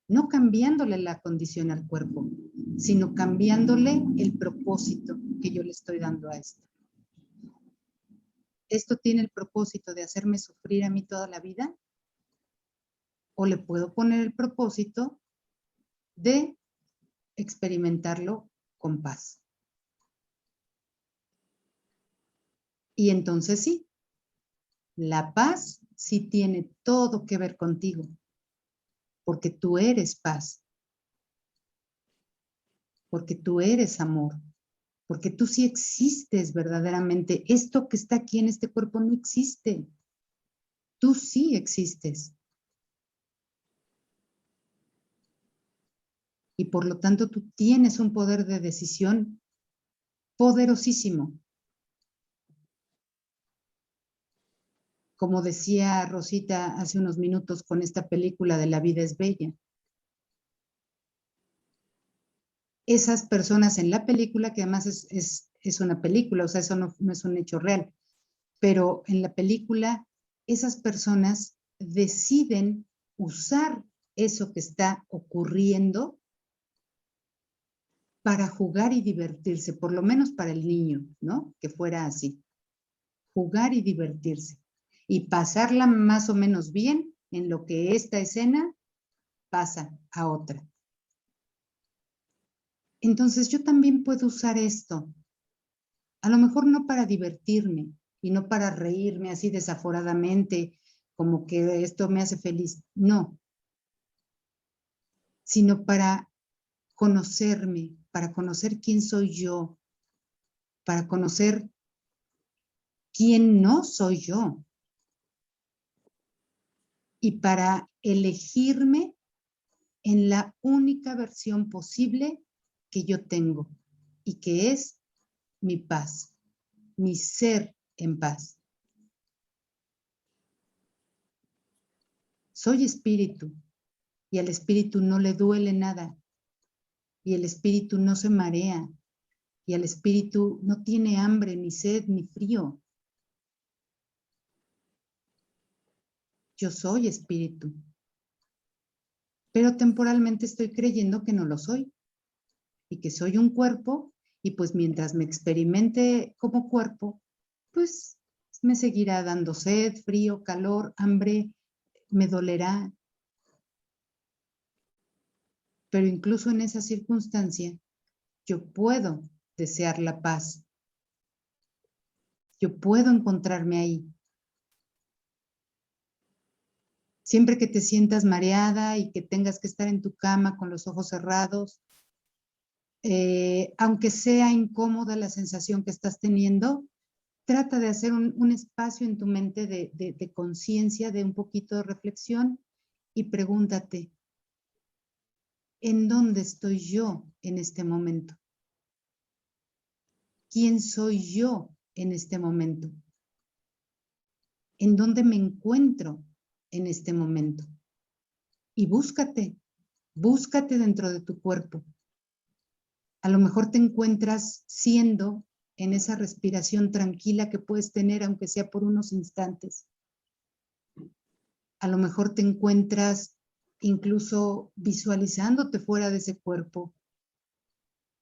no cambiándole la condición al cuerpo, sino cambiándole el propósito que yo le estoy dando a esto. ¿Esto tiene el propósito de hacerme sufrir a mí toda la vida? ¿O le puedo poner el propósito de experimentarlo con paz? Y entonces sí, la paz sí tiene todo que ver contigo, porque tú eres paz, porque tú eres amor, porque tú sí existes verdaderamente. Esto que está aquí en este cuerpo no existe. Tú sí existes. Y por lo tanto tú tienes un poder de decisión poderosísimo. Como decía Rosita hace unos minutos con esta película de La vida es bella. Esas personas en la película, que además es una película, o sea, eso no es un hecho real, pero en la película esas personas deciden usar eso que está ocurriendo para jugar y divertirse, por lo menos para el niño, ¿no? Que fuera así, jugar y divertirse y pasarla más o menos bien en lo que esta escena pasa a otra. Entonces yo también puedo usar esto, a lo mejor no para divertirme y no para reírme así desaforadamente, como que esto me hace feliz, no, sino para conocerme, para conocer quién soy yo, para conocer quién no soy yo y para elegirme en la única versión posible que yo tengo y que es mi paz, mi ser en paz. Soy espíritu y al espíritu no le duele nada y el espíritu no se marea y el espíritu no tiene hambre, ni sed, ni frío. Yo soy espíritu, pero temporalmente estoy creyendo que no lo soy y que soy un cuerpo y pues mientras me experimente como cuerpo, pues me seguirá dando sed, frío, calor, hambre, me dolerá. Pero incluso en esa circunstancia, yo puedo desear la paz. Yo puedo encontrarme ahí. Siempre que te sientas mareada y que tengas que estar en tu cama con los ojos cerrados, aunque sea incómoda la sensación que estás teniendo, trata de hacer un espacio en tu mente de conciencia, de un poquito de reflexión y pregúntate, ¿en dónde estoy yo en este momento? ¿Quién soy yo en este momento? ¿En dónde me encuentro en este momento? Y búscate dentro de tu cuerpo. A lo mejor te encuentras siendo en esa respiración tranquila que puedes tener, aunque sea por unos instantes. A lo mejor te encuentras incluso visualizándote fuera de ese cuerpo,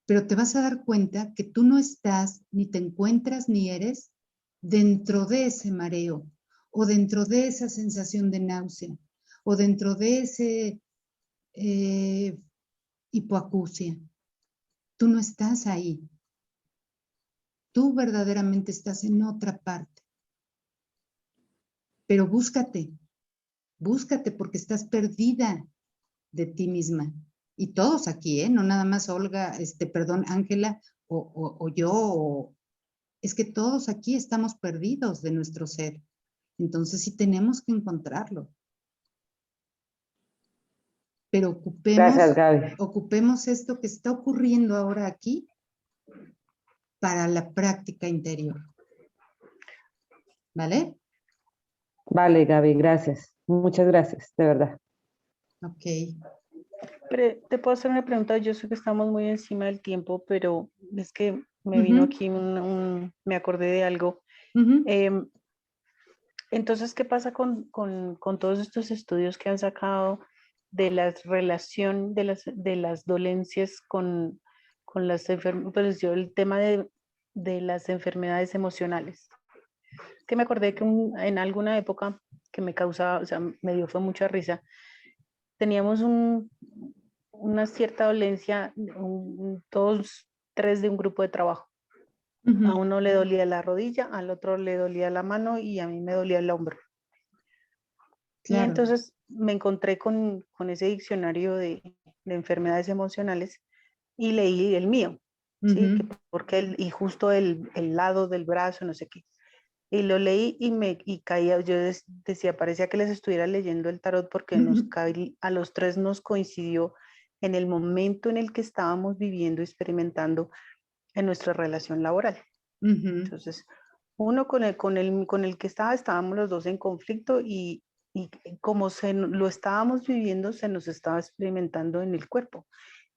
pero te vas a dar cuenta que tú no estás, ni te encuentras, ni eres dentro de ese mareo, o dentro de esa sensación de náusea, o dentro de ese hipoacusia. Tú no estás ahí. Tú verdaderamente estás en otra parte. Pero búscate porque estás perdida de ti misma. Y todos aquí, ¿eh? No nada más Olga, perdón, Ángela o yo. Es que todos aquí estamos perdidos de nuestro ser. Entonces sí tenemos que encontrarlo. Pero Gracias, Gaby. ocupemos esto que está ocurriendo ahora aquí para la práctica interior. ¿Vale? Vale, Gaby, gracias. Muchas gracias, de verdad. Ok. Pero te puedo hacer una pregunta, yo sé que estamos muy encima del tiempo, pero es que me vino aquí me acordé de algo. Entonces, ¿qué pasa con todos estos estudios que han sacado de la relación de las dolencias con las enfermedades, pues yo el tema de las enfermedades emocionales? Que me acordé que en alguna época que me causaba, o sea, me dio fue mucha risa, teníamos una cierta dolencia, todos tres de un grupo de trabajo. A uno le dolía la rodilla, al otro le dolía la mano y a mí me dolía el hombro. Claro. Y entonces me encontré con ese diccionario de enfermedades emocionales y leí el mío, ¿sí? Ujú. Porque y justo el lado del brazo, no sé qué. Y lo leí y caía, yo decía, parecía que les estuviera leyendo el tarot porque a los tres nos coincidió en el momento en el que estábamos viviendo, experimentando en nuestra relación laboral. Ujú. Entonces, uno con el que estábamos los dos en conflicto y como lo estábamos viviendo, se nos estaba experimentando en el cuerpo.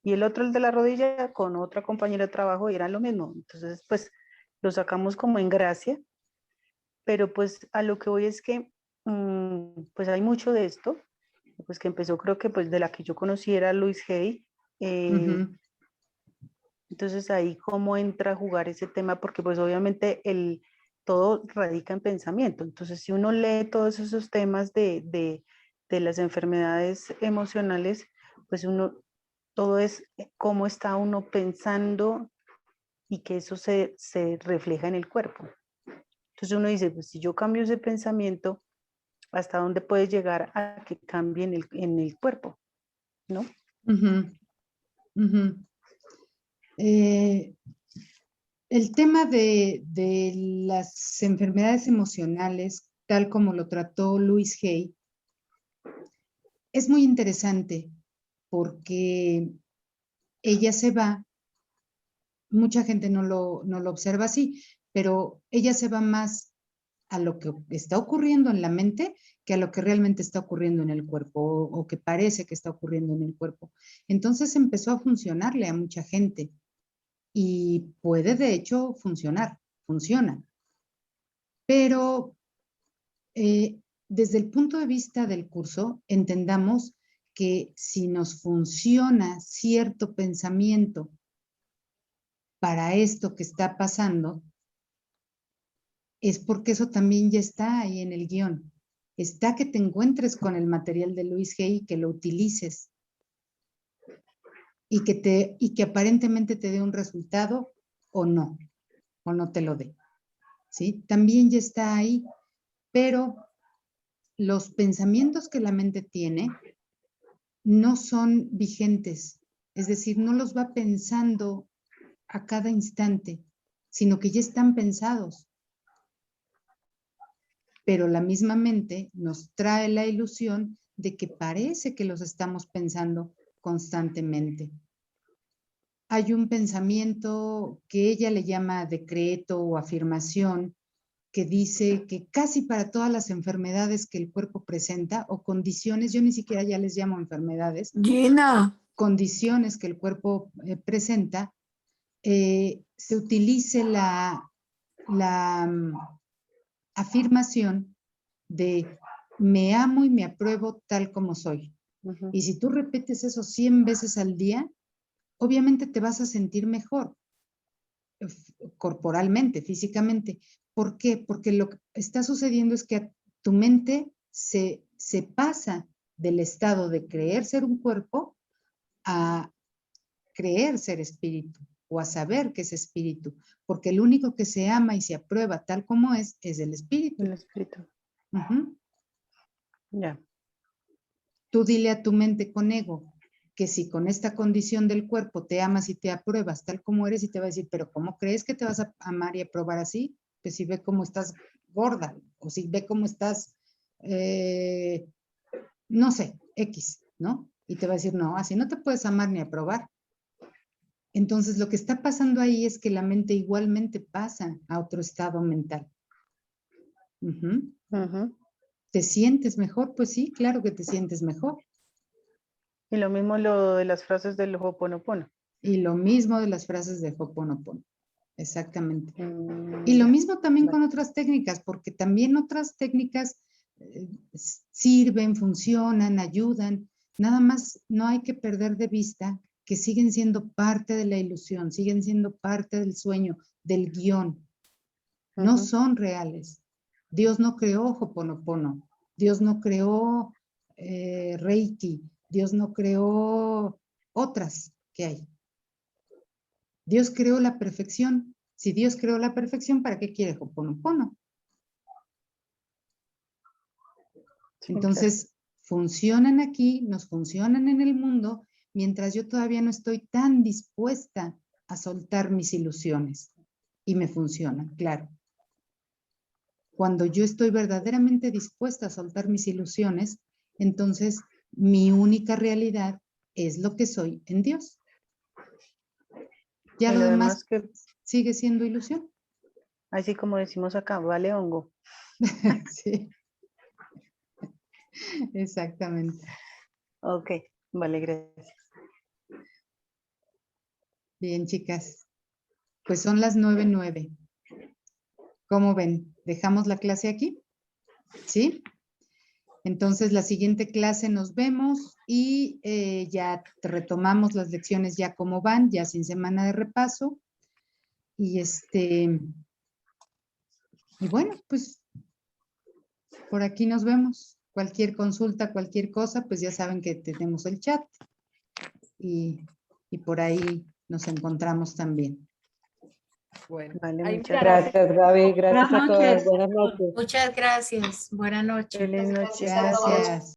Y el otro, el de la rodilla, con otra compañera de trabajo, era lo mismo. Entonces, pues, lo sacamos como en gracia, pero pues a lo que voy es que, pues hay mucho de esto, pues que empezó, creo que pues de la que yo conocí era Louise Hay. Ujú. Entonces ahí cómo entra a jugar ese tema, porque pues obviamente todo radica en pensamiento. Entonces si uno lee todos esos temas de las enfermedades emocionales, pues todo es cómo está uno pensando y que eso se refleja en el cuerpo. Entonces uno dice, pues si yo cambio ese pensamiento, ¿hasta dónde puede llegar a que cambie en el cuerpo? ¿No? Ujú. Ujú. El tema de las enfermedades emocionales, tal como lo trató Louise Hay, es muy interesante porque ella se va, mucha gente no lo observa así, pero ella se va más a lo que está ocurriendo en la mente que a lo que realmente está ocurriendo en el cuerpo o que parece que está ocurriendo en el cuerpo. Entonces empezó a funcionarle a mucha gente y puede de hecho funcionar, funciona. Pero desde el punto de vista del curso, entendamos que si nos funciona cierto pensamiento para esto que está pasando, es porque eso también ya está ahí en el guión. Está que te encuentres con el material de Louise Hay y que lo utilices y que aparentemente te dé un resultado o no te lo dé. ¿Sí? También ya está ahí, pero los pensamientos que la mente tiene no son vigentes, es decir, no los va pensando a cada instante, sino que ya están pensados. Pero la misma mente nos trae la ilusión de que parece que los estamos pensando constantemente. Hay un pensamiento que ella le llama decreto o afirmación, que dice que casi para todas las enfermedades que el cuerpo presenta o condiciones, yo ni siquiera ya les llamo enfermedades, Gina, condiciones que el cuerpo presenta, se utilice la afirmación de me amo y me apruebo tal como soy. Y si tú repites eso 100 veces al día, obviamente te vas a sentir mejor corporalmente, físicamente. ¿Por qué? Porque lo que está sucediendo es que tu mente se pasa del estado de creer ser un cuerpo a creer ser espíritu o a saber que es espíritu, porque el único que se ama y se aprueba tal como es el espíritu. El espíritu. Ya. Tú dile a tu mente con ego que si con esta condición del cuerpo te amas y te apruebas tal como eres y te va a decir, pero ¿cómo crees que te vas a amar y aprobar así? Pues si ve cómo estás gorda o si ve cómo estás, no sé, X, ¿no? Y te va a decir, no, así no te puedes amar ni aprobar. Entonces lo que está pasando ahí es que la mente igualmente pasa a otro estado mental. ¿Te sientes mejor? Pues sí, claro que te sientes mejor. Y lo mismo lo de las frases del Ho'oponopono. Y lo mismo de las frases de Ho'oponopono. Exactamente. Y lo mismo también con otras técnicas, porque también otras técnicas sirven, funcionan, ayudan. Nada más no hay que perder de vista que siguen siendo parte de la ilusión, siguen siendo parte del sueño, del guión. No son reales. Dios no creó Ho'oponopono. Dios no creó Reiki. Dios no creó otras que hay. Dios creó la perfección Si Dios creó la perfección, ¿para qué quiere Ho'oponopono? Sí, Entonces, funcionan aquí, nos funcionan en el mundo, mientras yo todavía no estoy tan dispuesta a soltar mis ilusiones. Y me funcionan, claro. Cuando yo estoy verdaderamente dispuesta a soltar mis ilusiones, entonces mi única realidad es lo que soy en Dios. Ya Y lo lo demás demás que, sigue siendo ilusión. así como decimos acá, vale hongo. Sí, exactamente. Ok, vale, gracias. Bien, chicas. Pues son las 9:09. ¿Cómo ven? ¿Dejamos la clase aquí? ¿Sí? Entonces, la siguiente clase nos vemos y ya retomamos las lecciones ya como van, ya sin semana de repaso. Y y bueno, pues por aquí nos vemos. Cualquier consulta, cualquier cosa, pues ya saben que tenemos el chat y por ahí nos encontramos también. Bueno, Vale, ahí muchas mirarás. gracias. Gracias, Gaby. Gracias Buenas a todas. noches. Buenas noches. Muchas gracias. Buenas noches. Feliz noche. Gracias a todos. Gracias.